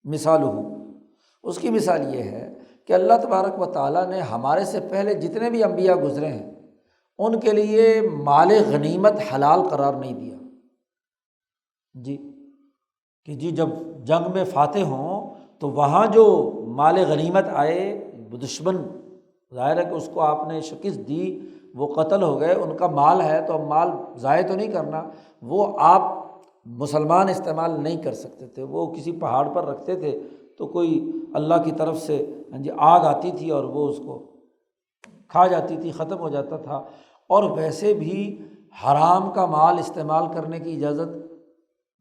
مثال اس کی مثال یہ ہے کہ اللہ تبارک و تعالیٰ نے ہمارے سے پہلے جتنے بھی انبیاء گزرے ہیں ان کے لیے مال غنیمت حلال قرار نہیں دیا جی، کہ جی جب جنگ میں فاتح ہوں تو وہاں جو مال غنیمت آئے، دشمن ظاہر ہے کہ اس کو آپ نے شکست دی، وہ قتل ہو گئے، ان کا مال ہے تو اب مال ضائع تو نہیں کرنا، وہ آپ مسلمان استعمال نہیں کر سکتے تھے، وہ کسی پہاڑ پر رکھتے تھے تو کوئی اللہ کی طرف سے جی آگ آتی تھی اور وہ اس کو کھا جاتی تھی، ختم ہو جاتا تھا، اور ویسے بھی حرام کا مال استعمال کرنے کی اجازت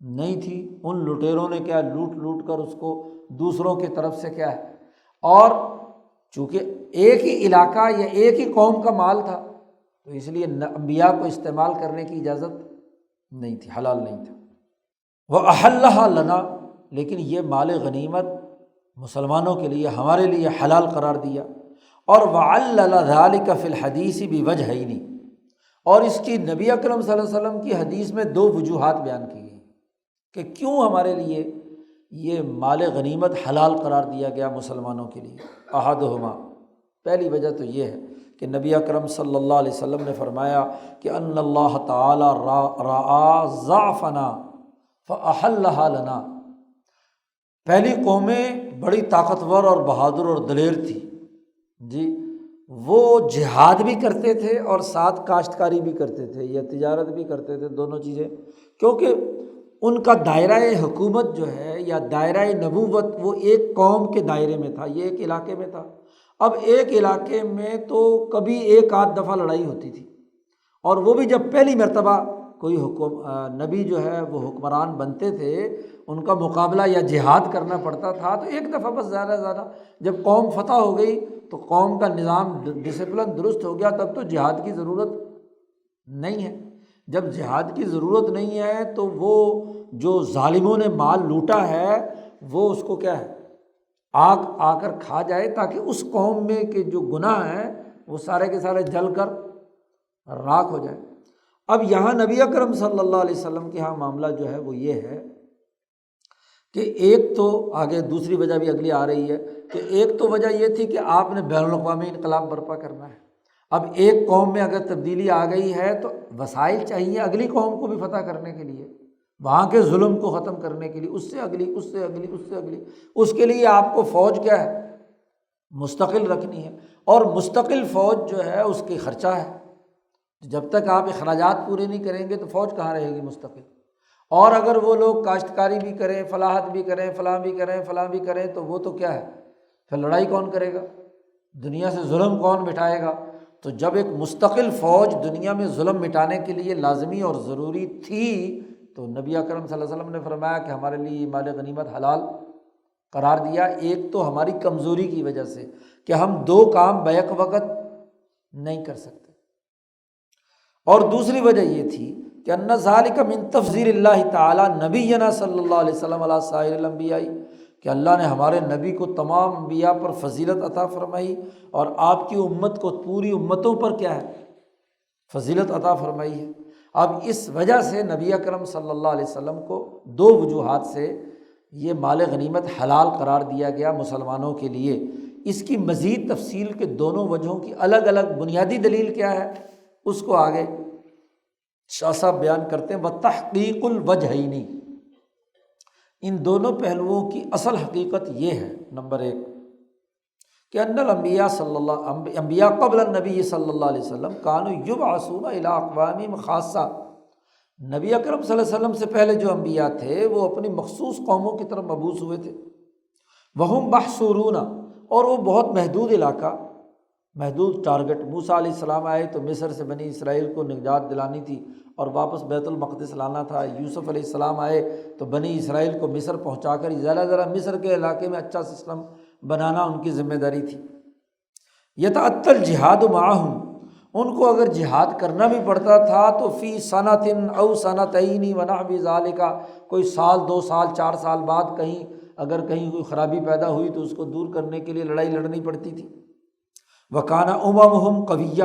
نہیں تھی، ان لٹیروں نے کیا لوٹ کر اس کو دوسروں کی طرف سے کیا ہے، اور چونکہ ایک ہی علاقہ یا ایک ہی قوم کا مال تھا تو اس لیے انبیاء کو استعمال کرنے کی اجازت نہیں تھی، حلال نہیں تھا۔ وَأَحَلَّهَا لَنَا، لیکن یہ مال غنیمت مسلمانوں کے لیے ہمارے لیے حلال قرار دیا، اور وَعَلَّلَ ذَلِكَ فِي الْحَدِيثِ بِوَجْهَيْنِ، اور اس کی نبی اکرم صلی اللہ علیہ وسلم کی حدیث میں 2 وجوہات بیان کی گئی کہ کیوں ہمارے لیے یہ مال غنیمت حلال قرار دیا گیا مسلمانوں کے لیے۔ احدہما، پہلی وجہ تو یہ ہے کہ نبی اکرم صلی اللہ علیہ وسلم نے فرمایا کہ ان اللہ تعالی رعا ضعفنا فاحلھا لنا، پہلی قومیں بڑی طاقتور اور بہادر اور دلیر تھی جی، وہ جہاد بھی کرتے تھے اور ساتھ کاشتکاری بھی کرتے تھے یا تجارت بھی کرتے تھے، دونوں چیزیں، کیونکہ ان کا دائرہ حکومت جو ہے یا دائرہ نبوت وہ ایک قوم کے دائرے میں تھا، یہ ایک علاقے میں تھا۔ اب ایک علاقے میں تو کبھی ایک آدھ دفعہ لڑائی ہوتی تھی، اور وہ بھی جب پہلی مرتبہ کوئی نبی جو ہے وہ حکمران بنتے تھے، ان کا مقابلہ یا جہاد کرنا پڑتا تھا تو ایک دفعہ بس، زیادہ سے زیادہ جب قوم فتح ہو گئی تو قوم کا نظام ڈسپلن درست ہو گیا، تب تو جہاد کی ضرورت نہیں ہے۔ جب جہاد کی ضرورت نہیں ہے تو وہ جو ظالموں نے مال لوٹا ہے وہ اس کو کیا ہے، آگ آ کر کھا جائے، تاکہ اس قوم میں کے جو گناہ ہیں وہ سارے کے سارے جل کر راکھ ہو جائے۔ اب یہاں نبی اکرم صلی اللہ علیہ وسلم کے یہاں معاملہ جو ہے وہ یہ ہے کہ ایک تو آگے دوسری وجہ بھی اگلی آ رہی ہے کہ ایک تو وجہ یہ تھی کہ آپ نے بین الاقوامی انقلاب برپا کرنا ہے۔ اب ایک قوم میں اگر تبدیلی آ گئی ہے تو وسائل چاہیے اگلی قوم کو بھی فتح کرنے کے لیے، وہاں کے ظلم کو ختم کرنے کے لیے، اس سے اگلی، اس سے اگلی، اس سے اگلی، اس کے لیے آپ کو فوج کیا ہے، مستقل رکھنی ہے، اور مستقل فوج جو ہے اس کی خرچہ ہے، جب تک آپ اخراجات پورے نہیں کریں گے تو فوج کہاں رہے گی مستقل۔ اور اگر وہ لوگ کاشتکاری بھی کریں، فلاحت بھی کریں، فلاں بھی کریں، فلاں بھی کریں، تو وہ تو کیا ہے، پھر لڑائی کون کرے گا، دنیا سے ظلم کون مٹائے گا۔ تو جب ایک مستقل فوج دنیا میں ظلم مٹانے کے لیے لازمی اور ضروری تھی تو نبی اکرم صلی اللہ علیہ وسلم نے فرمایا کہ ہمارے لیے یہ مال غنیمت حلال قرار دیا۔ ایک تو ہماری کمزوری کی وجہ سے کہ ہم 2 کام بیک وقت نہیں کر سکتے، اور دوسری وجہ یہ تھی کہ ان ذالک من تفضیل اللہ تعالی نبینا صلی اللہ علیہ وسلم علی سائر الانبیاء، کہ اللہ نے ہمارے نبی کو تمام انبیاء پر فضیلت عطا فرمائی اور آپ کی امت کو پوری امتوں پر کیا ہے، فضیلت عطا فرمائی ہے۔ اب اس وجہ سے نبی اکرم صلی اللہ علیہ وسلم کو دو وجوہات سے یہ مال غنیمت حلال قرار دیا گیا مسلمانوں کے لیے۔ اس کی مزید تفصیل کے دونوں وجہوں کی الگ الگ بنیادی دلیل کیا ہے، اس کو آگے شاہ صاحب بیان کرتے ہیں۔ وَتَحْقِيقُ الْوَجْهَيْنِ، ان دونوں پہلوؤں کی اصل حقیقت یہ ہے، نمبر ایک کہ ان انبیاء قبل النبی صلی اللہ علیہ وسلم کانوا یبعثون الی اقوام خاصہ، نبی اکرم صلی اللہ علیہ وسلم سے پہلے جو انبیاء تھے وہ اپنی مخصوص قوموں کی طرف مبعوث ہوئے تھے۔ وہم محصورون، اور وہ بہت محدود علاقہ، محدود ٹارگٹ۔ موسیٰ علیہ السلام آئے تو مصر سے بنی اسرائیل کو نجات دلانی تھی اور واپس بیت المقدس لانا تھا۔ یوسف علیہ السلام آئے تو بنی اسرائیل کو مصر پہنچا کر ذرا مصر کے علاقے میں اچھا سسٹم بنانا ان کی ذمہ داری تھی۔ یتعطی الجہاد معہم، ان کو اگر جہاد کرنا بھی پڑتا تھا تو فی سنۃ او سنتین ونحو ذالک، کوئی سال، 2 سال، 4 سال بعد اگر کہیں کوئی خرابی پیدا ہوئی تو اس کو دور کرنے کے لیے لڑائی لڑنی پڑتی تھی۔ وکان اممہم قویہ،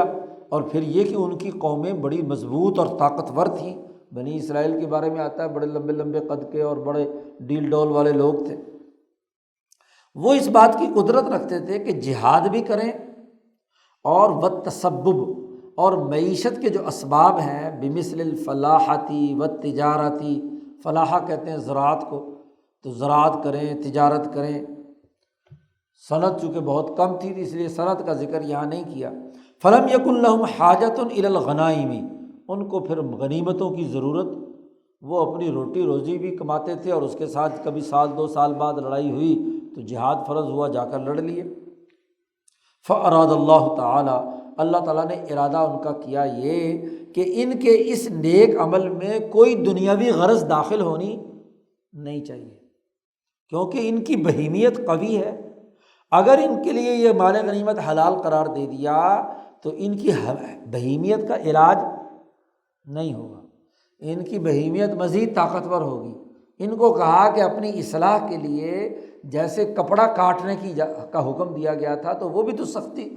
اور پھر یہ کہ ان کی قومیں بڑی مضبوط اور طاقتور تھیں۔ بنی اسرائیل کے بارے میں آتا ہے بڑے لمبے لمبے قد کے اور بڑے ڈیل ڈول والے لوگ تھے۔ وہ اس بات کی قدرت رکھتے تھے کہ جہاد بھی کریں اور والتسبب، اور معیشت کے جو اسباب ہیں، بمثل الفلاحتی والتجارتی، فلاحہ کہتے ہیں زراعت کو، تو زراعت کریں، تجارت کریں۔ صنعت چونکہ بہت کم تھی اس لیے صنعت کا ذکر یہاں نہیں کیا۔ فلم یکن لہم حاجۃ الی الغنائم، ان کو پھر غنیمتوں کی ضرورت، وہ اپنی روٹی روزی بھی کماتے تھے اور اس کے ساتھ کبھی 1-2 سال بعد لڑائی ہوئی تو جہاد فرض ہوا، جا کر لڑ لیے۔ فاراد اللہ تعالیٰ، اللہ تعالیٰ نے ارادہ ان کا کیا یہ کہ ان کے اس نیک عمل میں کوئی دنیاوی غرض داخل ہونی نہیں چاہیے، کیونکہ ان کی بہیمیت قوی ہے۔ اگر ان کے لیے یہ مال غنیمت حلال قرار دے دیا تو ان کی بہیمیت کا علاج نہیں ہوگا، ان کی بہیمیت مزید طاقتور ہوگی۔ ان کو کہا کہ اپنی اصلاح کے لیے جیسے کپڑا کاٹنے کا حکم دیا گیا تھا تو وہ بھی تو سختی،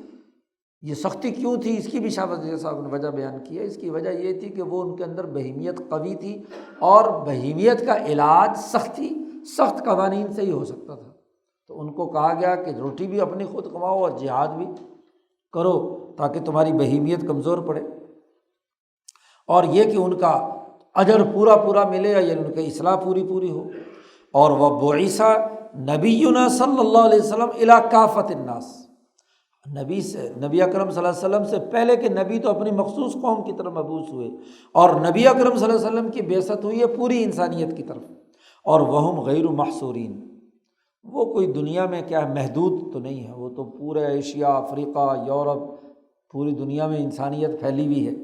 یہ سختی کیوں تھی اس کی بھی شاہ صاحب نے وجہ بیان کی ہے۔ اس کی وجہ یہ تھی کہ وہ ان کے اندر بہیمیت قوی تھی اور بہیمیت کا علاج سخت قوانین سے ہی ہو سکتا تھا۔ تو ان کو کہا گیا کہ روٹی بھی اپنی خود کماؤ اور جہاد بھی کرو تاکہ تمہاری بہیمیت کمزور پڑے، اور یہ کہ ان کا اجر پورا ملے، یا ان کی اصلاح پوری ہو۔ اور وہ بعث نبینا صلی اللہ علیہ وسلم الی کافۃ الناس، نبی اکرم صلی اللہ علیہ وسلم سے پہلے کے نبی تو اپنی مخصوص قوم کی طرف مبعوث ہوئے، اور نبی اکرم صلی اللہ علیہ وسلم کی بعثت ہوئی ہے پوری انسانیت کی طرف۔ اور وہم غیر محصورین، وہ کوئی دنیا میں کیا محدود تو نہیں ہے، وہ تو پورے ایشیا، افریقہ، یورپ، پوری دنیا میں انسانیت پھیلی ہوئی ہے۔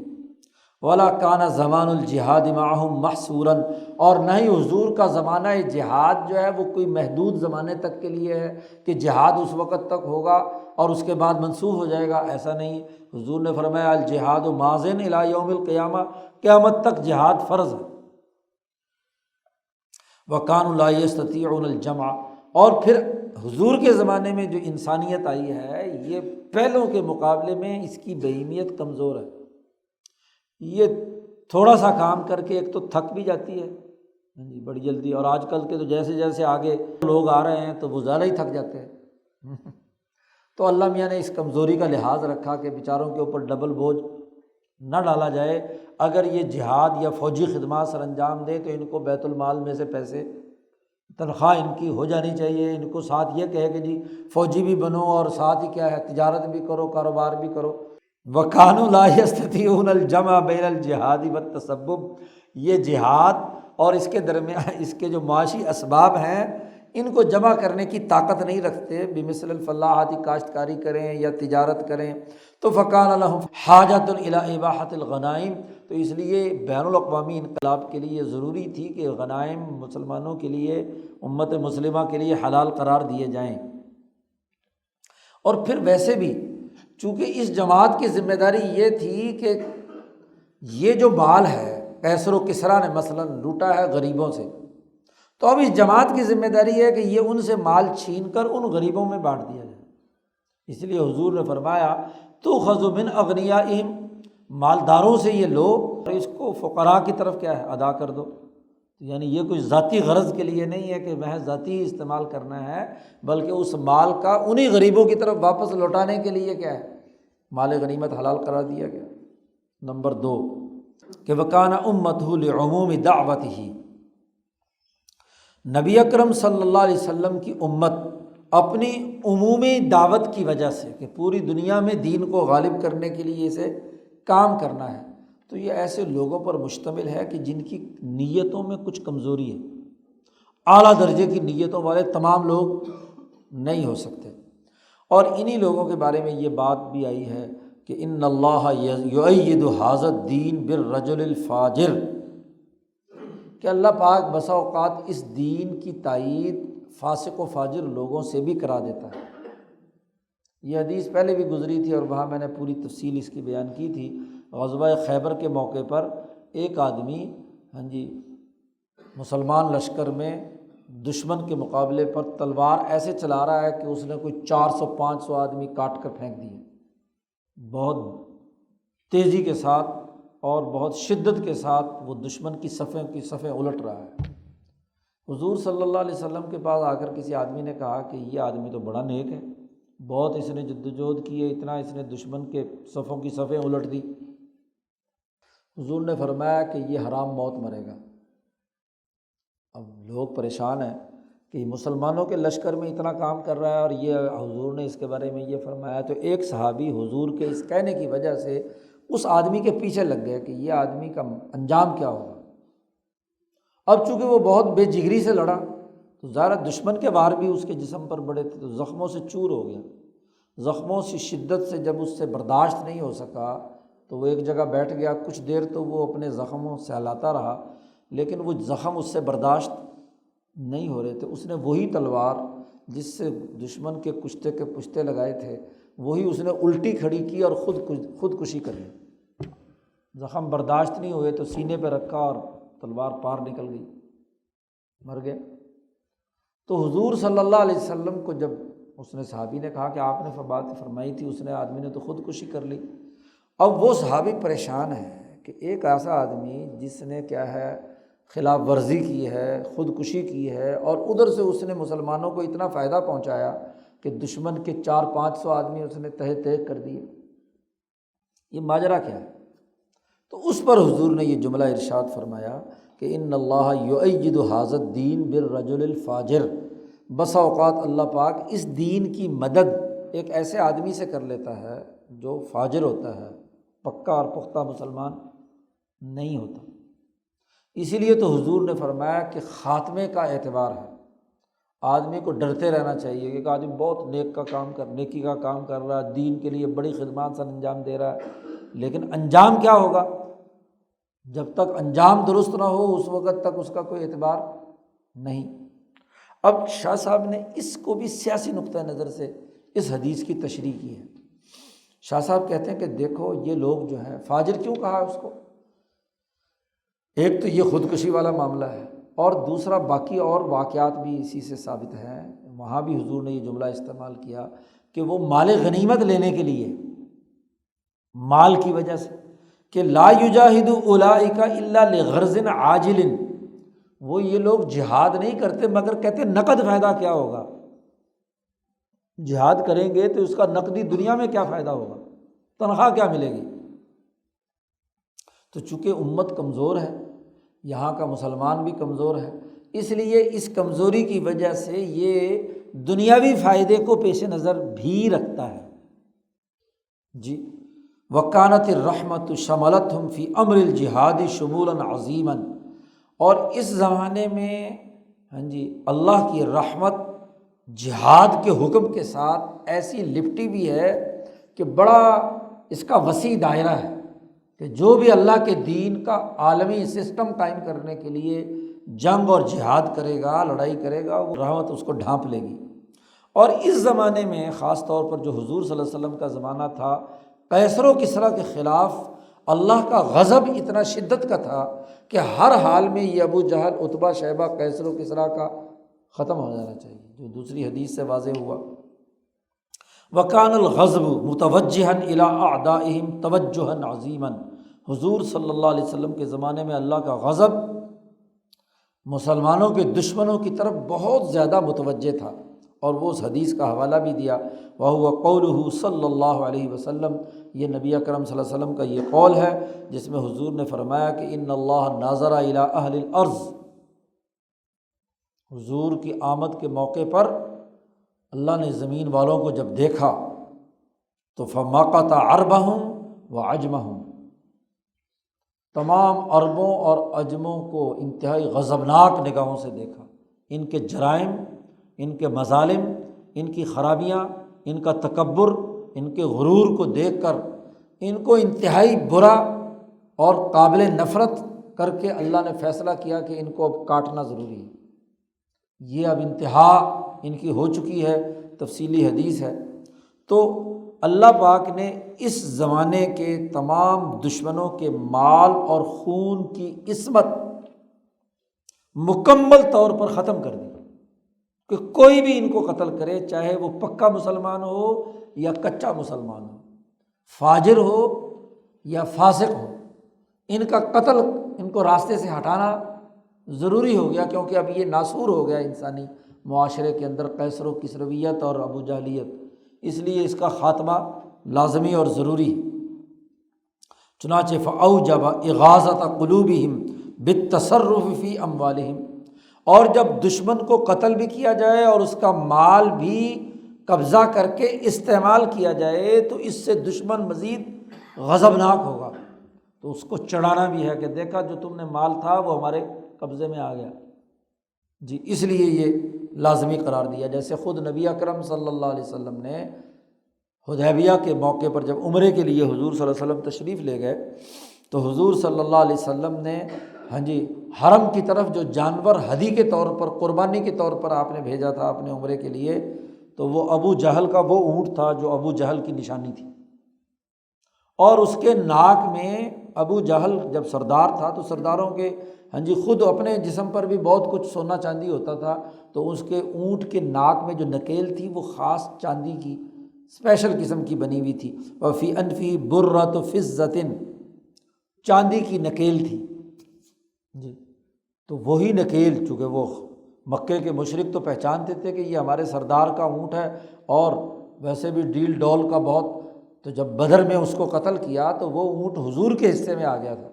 ولا کان زمان الجہاد معہم محصورا، اور نہ ہی حضور کا زمانہ جہاد جو ہے وہ کوئی محدود زمانے تک کے لیے ہے کہ جہاد اس وقت تک ہوگا اور اس کے بعد منسوخ ہو جائے گا، ایسا نہیں۔ حضور نے فرمایا الجہاد ماضٍ الی یوم القیامہ، قیامت تک جہاد فرض ہے۔ وکانوا لا یستطیعون الجمع، اور پھر حضور کے زمانے میں جو انسانیت آئی ہے یہ پہلوں کے مقابلے میں اس کی بہیمیت کمزور ہے، یہ تھوڑا سا کام کر کے ایک تو تھک بھی جاتی ہے بڑی جلدی، اور آج کل کے تو جیسے آگے لوگ آ رہے ہیں تو وہ زیادہ ہی تھک جاتے ہیں۔ تو اللہ میاں نے اس کمزوری کا لحاظ رکھا کہ بیچاروں کے اوپر ڈبل بوجھ نہ ڈالا جائے۔ اگر یہ جہاد یا فوجی خدمات سر انجام دے تو ان کو بیت المال میں سے پیسے، تنخواہ ان کی ہو جانی چاہیے۔ ان کو ساتھ یہ کہے کہ جی فوجی بھی بنو اور ساتھ ہی کیا ہے تجارت بھی کرو، کاروبار بھی کرو۔ وَكَانُوا لَا يَسْتَطِيعُونَ الْجَمْعَ بَيْنَ الْجِهَادِ وَالتَّسَبُّبِ، یہ جہاد اور اس کے درمیان اس کے جو معاشی اسباب ہیں ان کو جمع کرنے کی طاقت نہیں رکھتے، بمثل الفلاحاتی، کاشتکاری کریں یا تجارت کریں۔ تو فَكَانَ لَهُمْ حَاجَةٌ إِلَىٰ إِبَاحَةِ الْغَنَائِمِ، تو اس لیے بین الاقوامی انقلاب کے لیے ضروری تھی کہ غنائم مسلمانوں کے لیے، امت مسلمہ کے لیے حلال قرار دیے جائیں۔ اور پھر ویسے بھی چونکہ اس جماعت کی ذمہ داری یہ تھی کہ یہ جو مال ہے قیصر و کسریٰ نے مثلاً لوٹا ہے غریبوں سے، تو اب اس جماعت کی ذمہ داری ہے کہ یہ ان سے مال چھین کر ان غریبوں میں بانٹ دیا جائے۔ اس لیے حضور نے فرمایا تؤخذ من اغنیائہم، مالداروں سے یہ لو اور اس کو فقراء کی طرف کیا ہے ادا کر دو۔ یعنی یہ کوئی ذاتی غرض کے لیے نہیں ہے کہ محض ذاتی استعمال کرنا ہے، بلکہ اس مال کا انہی غریبوں کی طرف واپس لوٹانے کے لیے کیا ہے مال غنیمت حلال قرار دیا گیا۔ نمبر 2 کہ وکان امتہ لعموم دعوتہ، نبی اکرم صلی اللہ علیہ وسلم کی امت اپنی عمومی دعوت کی وجہ سے کہ پوری دنیا میں دین کو غالب کرنے کے لیے اسے کام کرنا ہے، تو یہ ایسے لوگوں پر مشتمل ہے کہ جن کی نیتوں میں کچھ کمزوری ہے، اعلیٰ درجے کی نیتوں والے تمام لوگ نہیں ہو سکتے۔ اور انہی لوگوں کے بارے میں یہ بات بھی آئی ہے کہ ان اللہ یؤید ھذا الدین بالرجل الفاجر، کہ اللہ پاک بسا اوقات اس دین کی تائید فاسق و فاجر لوگوں سے بھی کرا دیتا ہے۔ یہ حدیث پہلے بھی گزری تھی اور وہاں میں نے پوری تفصیل اس کی بیان کی تھی۔ غزوہ خیبر کے موقع پر ایک آدمی مسلمان لشکر میں دشمن کے مقابلے پر تلوار ایسے چلا رہا ہے کہ اس نے کوئی 400-500 آدمی کاٹ کر پھینک دیے، بہت تیزی کے ساتھ اور بہت شدت کے ساتھ وہ دشمن کی صفیں الٹ رہا ہے۔ حضور صلی اللہ علیہ وسلم کے پاس آ کر کسی آدمی نے کہا کہ یہ آدمی تو بڑا نیک ہے، بہت اس نے جدوجہد کی ہے، اتنا اس نے دشمن کے صفوں کی صفیں الٹ دی۔ حضور نے فرمایا کہ یہ حرام موت مرے گا۔ اب لوگ پریشان ہیں کہ مسلمانوں کے لشکر میں اتنا کام کر رہا ہے اور یہ حضور نے اس کے بارے میں یہ فرمایا، تو ایک صحابی حضور کے اس کہنے کی وجہ سے اس آدمی کے پیچھے لگ گئے کہ یہ آدمی کا انجام کیا ہوگا۔ اب چونکہ وہ بہت بے جگری سے لڑا تو ظاہر دشمن کے وار بھی اس کے جسم پر بڑے تھے، تو زخموں سے چور ہو گیا۔ زخموں کی شدت سے جب اس سے برداشت نہیں ہو سکا تو وہ ایک جگہ بیٹھ گیا، کچھ دیر تو وہ اپنے زخموں سے ہلاتا رہا، لیکن وہ زخم اس سے برداشت نہیں ہو رہے تھے۔ اس نے وہی تلوار جس سے دشمن کے کشتے کے پشتے لگائے تھے وہی اس نے الٹی کھڑی کی اور خودکشی کر لی۔ زخم برداشت نہیں ہوئے تو سینے پہ رکھا اور تلوار پار نکل گئی، مر گیا۔ تو حضور صلی اللہ علیہ وسلم کو جب اس نے صحابی نے کہا کہ آپ نے بات فرمائی تھی، اس نے آدمی نے تو خودکشی کر لی۔ اب وہ صحابی پریشان ہے کہ ایک ایسا آدمی جس نے کیا ہے خلاف ورزی کی ہے، خودکشی کی ہے، اور ادھر سے اس نے مسلمانوں کو اتنا فائدہ پہنچایا کہ دشمن کے 400-500 آدمی اس نے تہہ کر دیے، یہ ماجرا کیا ہے؟ تو اس پر حضور نے یہ جملہ ارشاد فرمایا کہ ان اللہ یؤید ھذا الدین بالرجل الفاجر، بسا اوقات اللہ پاک اس دین کی مدد ایک ایسے آدمی سے کر لیتا ہے جو فاجر ہوتا ہے، پکا اور پختہ مسلمان نہیں ہوتا۔ اسی لیے تو حضور نے فرمایا کہ خاتمے کا اعتبار ہے، آدمی کو ڈرتے رہنا چاہیے کہ ایک آدمی بہت نیکی کا کام کر رہا ہے، دین کے لیے بڑی خدمات سے انجام دے رہا ہے، لیکن انجام کیا ہوگا؟ جب تک انجام درست نہ ہو اس وقت تک اس کا کوئی اعتبار نہیں۔ اب شاہ صاحب نے اس کو بھی سیاسی نقطہ نظر سے اس حدیث کی تشریح کی ہے۔ شاہ صاحب کہتے ہیں کہ دیکھو یہ لوگ جو ہیں، فاجر کیوں کہا اس کو؟ ایک تو یہ خودکشی والا معاملہ ہے، اور دوسرا باقی اور واقعات بھی اسی سے ثابت ہیں۔ وہاں بھی حضور نے یہ جملہ استعمال کیا کہ وہ مال غنیمت لینے کے لیے، مال کی وجہ سے، کہ لا یجاہد اولئک الا لغرض عاجل، وہ یہ لوگ جہاد نہیں کرتے مگر کہتے نقد فائدہ کیا ہوگا، جہاد کریں گے تو اس کا نقدی دنیا میں کیا فائدہ ہوگا، تنخواہ کیا ملے گی۔ تو چونکہ امت کمزور ہے، یہاں کا مسلمان بھی کمزور ہے، اس لیے اس کمزوری کی وجہ سے یہ دنیاوی فائدے کو پیش نظر بھی رکھتا ہے۔ جی وَكَانَتِ الرَّحْمَةُ شَمَلَتْهُمْ فِي أَمْرِ الْجِهَادِ شُمُولًا عَظِيمًا، اور اس زمانے میں اللہ کی رحمت جہاد کے حکم کے ساتھ ایسی لپٹی بھی ہے کہ بڑا اس کا وسیع دائرہ ہے کہ جو بھی اللہ کے دین کا عالمی سسٹم قائم کرنے کے لیے جنگ اور جہاد کرے گا، لڑائی کرے گا، وہ رحمت اس کو ڈھانپ لے گی۔ اور اس زمانے میں خاص طور پر جو حضور صلی اللہ علیہ وسلم کا زمانہ تھا، قیصر و کسریٰ کے خلاف اللہ کا غضب اتنا شدت کا تھا کہ ہر حال میں یہ ابو جہل، عتبہ، شیبہ، قیصر و کسریٰ کا ختم ہو جانا چاہیے، جو دوسری حدیث سے واضح ہوا۔ وَكَانَ الْغَضْبُ مُتَوَجِّهًا إِلَىٰ أَعْدَائِهِمْ تَوَجُّهًا عَظِيمًا، حضور صلی اللہ علیہ وسلم کے زمانے میں اللہ کا غضب مسلمانوں کے دشمنوں کی طرف بہت زیادہ متوجہ تھا، اور وہ اس حدیث کا حوالہ بھی دیا، وَهُوَ قَوْلُهُ صلی اللہ علیہ وسلم، یہ نبی اکرم صلی اللہ علیہ وسلم کا یہ قول ہے جس میں حضور نے فرمایا کہ ان اللہ ناظر الی اہل الارض، حضور کی آمد کے موقع پر اللہ نے زمین والوں کو جب دیکھا تو فماقت عربہم وعجمہم، تمام عربوں اور عجموں کو انتہائی غضبناک نگاہوں سے دیکھا، ان کے جرائم، ان کے مظالم، ان کی خرابیاں، ان کا تکبر، ان کے غرور کو دیکھ کر ان کو انتہائی برا اور قابل نفرت کر کے اللہ نے فیصلہ کیا کہ ان کو اب کاٹنا ضروری ہے، یہ اب انتہا ان کی ہو چکی ہے، تفصیلی حدیث ہے۔ تو اللہ پاک نے اس زمانے کے تمام دشمنوں کے مال اور خون کی عصمت مکمل طور پر ختم کر دی کہ کوئی بھی ان کو قتل کرے، چاہے وہ پکا مسلمان ہو یا کچا مسلمان ہو، فاجر ہو یا فاسق ہو، ان کا قتل، ان کو راستے سے ہٹانا ضروری ہو گیا، کیونکہ اب یہ ناسور ہو گیا انسانی معاشرے کے اندر قیصر و کسرویت اور ابو جہلیت، اس لیے اس کا خاتمہ لازمی اور ضروری ہے۔ چنانچہ فأوجب اغاظۃ قلوبہم بالتصرف فی اموالہم، اور جب دشمن کو قتل بھی کیا جائے اور اس کا مال بھی قبضہ کر کے استعمال کیا جائے تو اس سے دشمن مزید غضبناک ہوگا، تو اس کو چڑھانا بھی ہے کہ دیکھا جو تم نے مال تھا وہ ہمارے قبضے میں آ گیا جی، اس لیے یہ لازمی قرار دیا۔ جیسے خود نبی اکرم صلی اللہ علیہ وسلم نے حدیبیہ کے موقع پر جب عمرے کے لیے حضور صلی اللہ علیہ وسلم تشریف لے گئے تو حضور صلی اللہ علیہ وسلم نے حرم کی طرف جو جانور ہدی کے طور پر، قربانی کے طور پر آپ نے بھیجا تھا اپنے عمرے کے لیے، تو وہ ابو جہل کا وہ اونٹ تھا جو ابو جہل کی نشانی تھی، اور اس کے ناک میں، ابو جہل جب سردار تھا تو سرداروں کے خود اپنے جسم پر بھی بہت کچھ سونا چاندی ہوتا تھا، تو اس کے اونٹ کے ناک میں جو نکیل تھی وہ خاص چاندی کی اسپیشل قسم کی بنی ہوئی تھی، وفی انفی برۃ فضۃ، چاندی کی نکیل تھی جی۔ تو وہی نکیل، چونکہ وہ مکے کے مشرک تو پہچانتے تھے کہ یہ ہمارے سردار کا اونٹ ہے، اور ویسے بھی ڈیل ڈول کا بہت، تو جب بدر میں اس کو قتل کیا تو وہ اونٹ حضور کے حصے میں آ گیا تھا،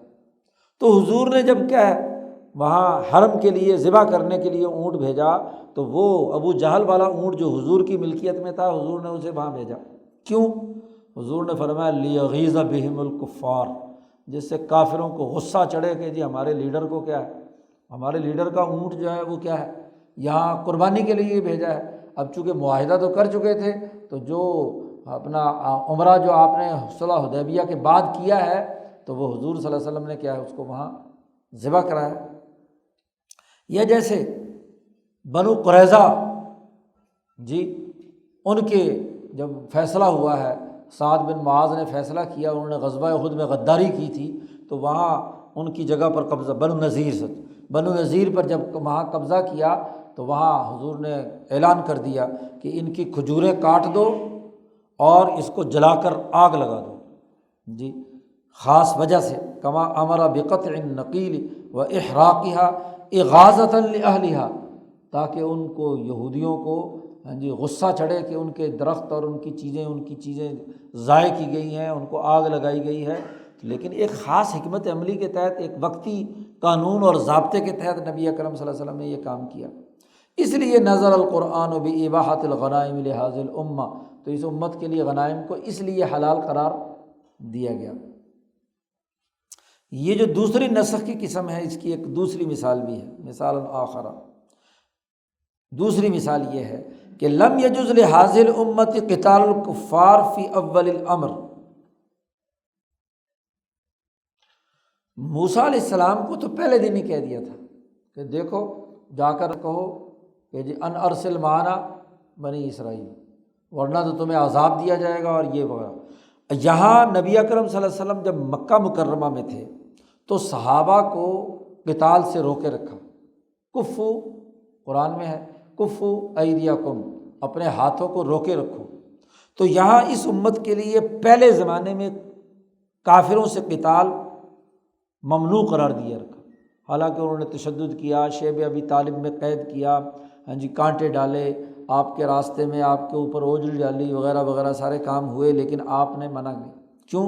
تو حضور نے جب کیا ہے وہاں حرم کے لیے ذبح کرنے کے لیے اونٹ بھیجا، تو وہ ابو جہل والا اونٹ جو حضور کی ملکیت میں تھا حضور نے اسے وہاں بھیجا، کیوں؟ حضور نے فرمایا لیغیظ بہم الکفار، جس سے کافروں کو غصہ چڑھے کہ جی ہمارے لیڈر کو کیا ہے، ہمارے لیڈر کا اونٹ جو ہے وہ کیا ہے یہاں قربانی کے لیے بھیجا ہے۔ اب چونکہ معاہدہ تو کر چکے تھے، تو جو اپنا عمرہ جو آپ نے صلح حدیبیہ کے بعد کیا ہے تو وہ حضور صلی اللہ علیہ وسلم نے کیا ہے اس کو وہاں ذبح کرایا۔ یا جیسے بنو قریظہ جی، ان کے جب فیصلہ ہوا ہے، سعد بن معاذ نے فیصلہ کیا، انہوں نے غزوہ احد میں غداری کی تھی، تو وہاں ان کی جگہ پر قبضہ بنو نذیر پر جب وہاں قبضہ کیا تو وہاں حضور نے اعلان کر دیا کہ ان کی کھجوریں کاٹ دو اور اس کو جلا کر آگ لگا دو جی، خاص وجہ سے، کما امر بقطع النقیل و احراقها اغاظۃ لاہلھا، تاکہ ان کو یہودیوں کو غصہ چڑھے کہ ان کے درخت اور ان کی چیزیں ضائع کی گئی ہیں، ان کو آگ لگائی گئی ہے، لیکن ایک خاص حکمت عملی کے تحت، ایک وقتی قانون اور ضابطے کے تحت نبی اکرم صلی اللہ علیہ وسلم نے یہ کام کیا۔ اس لیے نزل القرآن بإباحۃ الغنائم لہذه الامہ، تو اس امت کے لیے غنائم کو اس لیے حلال قرار دیا گیا۔ یہ جو دوسری نسخ کی قسم ہے، اس کی ایک دوسری مثال بھی ہے، مثال آخر، دوسری مثال یہ ہے کہ لم یجوز لہذه الامۃ قتال الکفار فی اول الامر، موسیٰ علیہ السلام کو تو پہلے دن ہی کہہ دیا تھا کہ دیکھو جا کر کہو کہ جی ان ارسل معنا بنی اسرائیل، ورنہ تو تمہیں عذاب دیا جائے گا اور یہ وغیرہ۔ یہاں نبی اکرم صلی اللہ علیہ وسلم جب مکہ مکرمہ میں تھے تو صحابہ کو قتال سے روکے رکھا، کفو قرآن میں ہے، کفو ایدیکم، اپنے ہاتھوں کو روکے رکھو۔ تو یہاں اس امت کے لیے پہلے زمانے میں کافروں سے قتال ممنوع قرار دیا رکھا، حالانکہ انہوں نے تشدد کیا، شیب ابی طالب میں قید کیا، ہاں جی کانٹے ڈالے آپ کے راستے میں، آپ کے اوپر اوجھل ڈالی وغیرہ وغیرہ سارے کام ہوئے، لیکن آپ نے منع کی۔ کیوں؟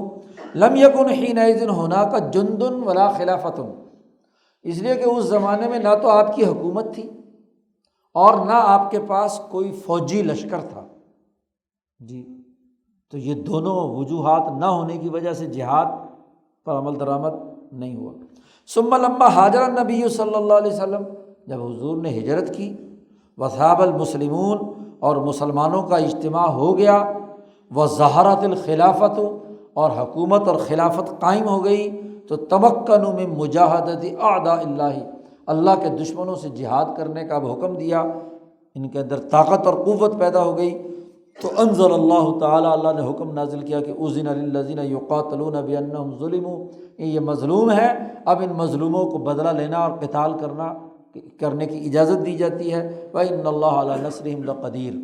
لم یکن حینئذ ھناک جند ولا خلافۃ، اس لیے کہ اس زمانے میں نہ تو آپ کی حکومت تھی اور نہ آپ کے پاس کوئی فوجی لشکر تھا جی۔ تو یہ دونوں وجوہات نہ ہونے کی وجہ سے جہاد پر عمل درآمد نہیں ہوا۔ ثم لما ہاجر النبی صلی اللہ علیہ وسلم، جب حضور نے ہجرت کی، وذهب المسلمون، اور مسلمانوں کا اجتماع ہو گیا، وظہرت الخلافت، اور حکومت اور خلافت قائم ہو گئی، تو تمکنوا من مجاہدۃ اعداء اللہ، اللہ کے دشمنوں سے جہاد کرنے کا اب حکم دیا، ان کے اندر طاقت اور قوت پیدا ہو گئی۔ تو انزل اللہ تعالیٰ، اللہ نے حکم نازل کیا کہ اذن للذین یقاتلون بانہم ظلموا، یہ مظلوم ہے، اب ان مظلوموں کو بدلہ لینا اور قتال کرنے کی اجازت دی جاتی ہے، وَإِنَّ اللَّهَ عَلَىٰ نَصْرِهِمْ لَقَدِيرٌ۔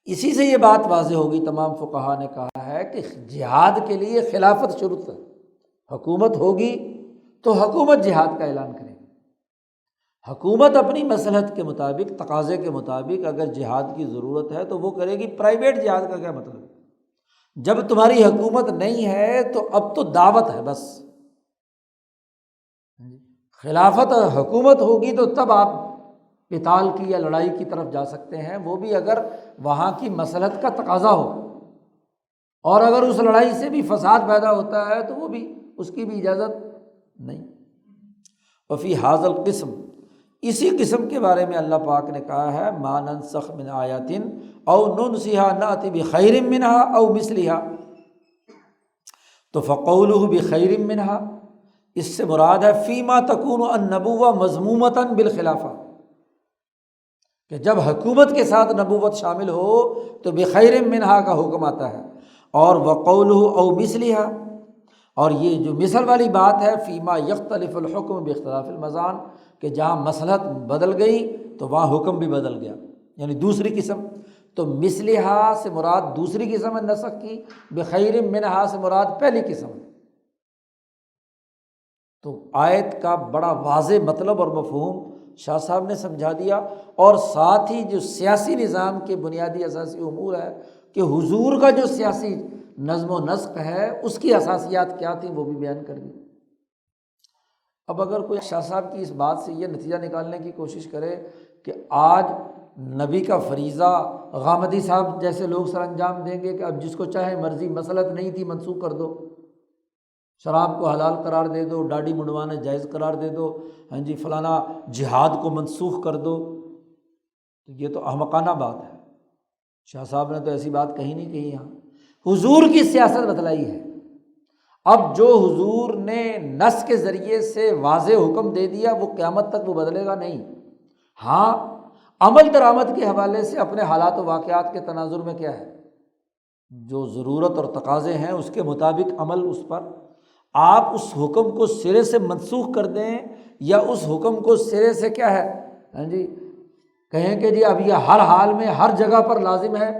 اسی سے یہ بات واضح ہوگی، تمام فقہا نے کہا ہے کہ جہاد کے لیے خلافت شروط ہے، حکومت ہوگی تو حکومت جہاد کا اعلان کرے گی، حکومت اپنی مصلحت کے مطابق، تقاضے کے مطابق اگر جہاد کی ضرورت ہے تو وہ کرے گی۔ پرائیویٹ جہاد کا کیا مطلب ہے؟ جب تمہاری حکومت نہیں ہے تو اب تو دعوت ہے بس، خلافت حکومت ہوگی تو تب آپ قتال کی یا لڑائی کی طرف جا سکتے ہیں، وہ بھی اگر وہاں کی مصلحت کا تقاضا ہو، اور اگر اس لڑائی سے بھی فساد پیدا ہوتا ہے تو وہ بھی، اس کی بھی اجازت نہیں۔ وفی ھذا القسم، اسی قسم کے بارے میں اللہ پاک نے کہا ہے، ما ننسخ من آیات او ننسها نأتی بخیر منها او مثلها، تو فقولہ بخیر منها، اس سے مراد ہے فیما تکون النبوہ مذمومۃ بالخلافہ، کہ جب حکومت کے ساتھ نبوت شامل ہو تو بخیر منہا کا حکم آتا ہے، اور وقولہ او مثلہا، اور یہ جو مثل والی بات ہے، فیما یختلف الحکم باختلاف المزان، کہ جہاں مصلحت بدل گئی تو وہاں حکم بھی بدل گیا، یعنی دوسری قسم۔ تو مثلہا سے مراد دوسری قسم ہے نسخ کی، بخیر منہا سے مراد پہلی قسم ہے۔ تو آیت کا بڑا واضح مطلب اور مفہوم شاہ صاحب نے سمجھا دیا، اور ساتھ ہی جو سیاسی نظام کے بنیادی اساسی امور ہے کہ حضور کا جو سیاسی نظم و نسق ہے اس کی اساسیات کیا تھیں وہ بھی بیان کر دی۔ اب اگر کوئی شاہ صاحب کی اس بات سے یہ نتیجہ نکالنے کی کوشش کرے کہ آج نبی کا فریضہ غامدی صاحب جیسے لوگ سر انجام دیں گے کہ اب جس کو چاہے مرضی، مصلحت نہیں تھی منسوخ کر دو، شراب کو حلال قرار دے دو، داڑھی منڈوانا جائز قرار دے دو، ہاں جی فلانا جہاد کو منسوخ کر دو، تو یہ تو احمقانہ بات ہے۔ شاہ صاحب نے تو ایسی بات کہیں نہیں کہی، یہاں حضور کی سیاست بتلائی ہے۔ اب جو حضور نے نص کے ذریعے سے واضح حکم دے دیا وہ قیامت تک وہ بدلے گا نہیں۔ ہاں عمل درآمد کے حوالے سے اپنے حالات و واقعات کے تناظر میں کیا ہے، جو ضرورت اور تقاضے ہیں اس کے مطابق عمل، اس پر آپ اس حکم کو سرے سے منسوخ کر دیں یا اس حکم کو سرے سے کیا ہے، ہاں جی کہیں کہ جی اب یہ ہر حال میں ہر جگہ پر لازم ہے،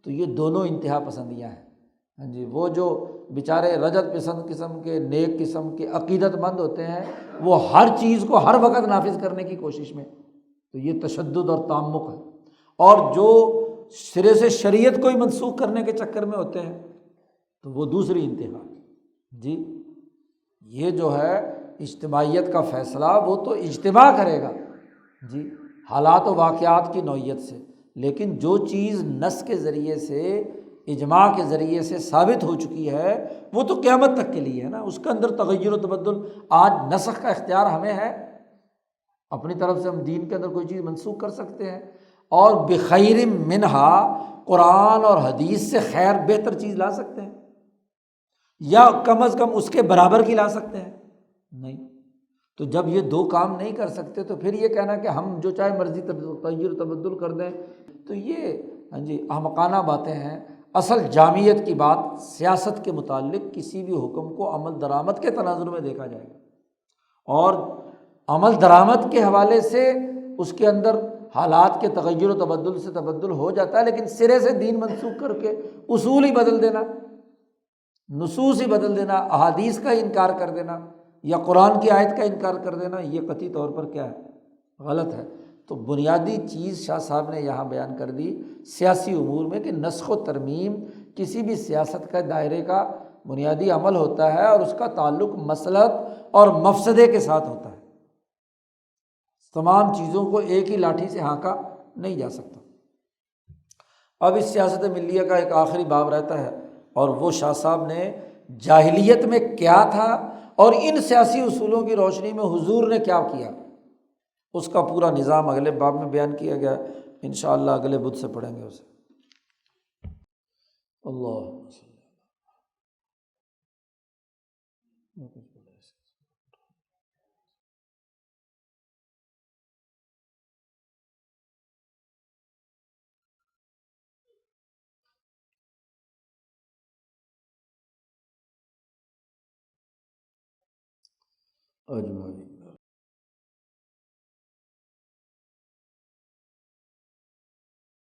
تو یہ دونوں انتہا پسندیاں ہیں۔ ہاں جی وہ جو بیچارے رجت پسند قسم کے، نیک قسم کے عقیدت مند ہوتے ہیں، وہ ہر چیز کو ہر وقت نافذ کرنے کی کوشش میں، تو یہ تشدد اور تعمق ہے۔ اور جو سرے سے شریعت کو ہی منسوخ کرنے کے چکر میں ہوتے ہیں تو وہ دوسری انتہا جی۔ یہ جو ہے اجتماعیت کا فیصلہ وہ تو اجتماع کرے گا جی حالات و واقعات کی نوعیت سے، لیکن جو چیز نص کے ذریعے سے، اجماع کے ذریعے سے ثابت ہو چکی ہے وہ تو قیامت تک کے لیے ہے نا، اس کے اندر تغیر و تبدل۔ آج نسخ کا اختیار ہمیں ہے، اپنی طرف سے ہم دین کے اندر کوئی چیز منسوخ کر سکتے ہیں، اور بخیر منہا قرآن اور حدیث سے خیر بہتر چیز لا سکتے ہیں، یا کم از کم اس کے برابر کی لا سکتے ہیں نہیں۔ تو جب یہ دو کام نہیں کر سکتے تو پھر یہ کہنا کہ ہم جو چاہے مرضی تغیر تبدل کر دیں، تو یہ ہاں جی احمقانہ باتیں ہیں۔ اصل جامعیت کی بات سیاست کے متعلق کسی بھی حکم کو عمل درآمد کے تناظر میں دیکھا جائے گا، اور عمل درآمد کے حوالے سے اس کے اندر حالات کے تغیر و تبدل سے تبدل ہو جاتا ہے، لیکن سرے سے دین منسوخ کر کے اصول ہی بدل دینا، نصوص ہی بدل دینا، احادیث کا انکار کر دینا یا قرآن کی آیت کا انکار کر دینا، یہ قطعی طور پر کیا ہے؟ غلط ہے۔ تو بنیادی چیز شاہ صاحب نے یہاں بیان کر دی سیاسی امور میں کہ نسخ و ترمیم کسی بھی سیاست کا دائرے کا بنیادی عمل ہوتا ہے، اور اس کا تعلق مصلحت اور مفسدے کے ساتھ ہوتا ہے، تمام چیزوں کو ایک ہی لاٹھی سے ہانکا نہیں جا سکتا۔ اب اس سیاست ملیہ کا ایک آخری باب رہتا ہے، اور وہ شاہ صاحب نے جاہلیت میں کیا تھا اور ان سیاسی اصولوں کی روشنی میں حضور نے کیا کیا، اس کا پورا نظام اگلے باب میں بیان کیا گیا، انشاءاللہ اگلے بدھ سے پڑھیں گے اسے۔ اللہ اجمعین۔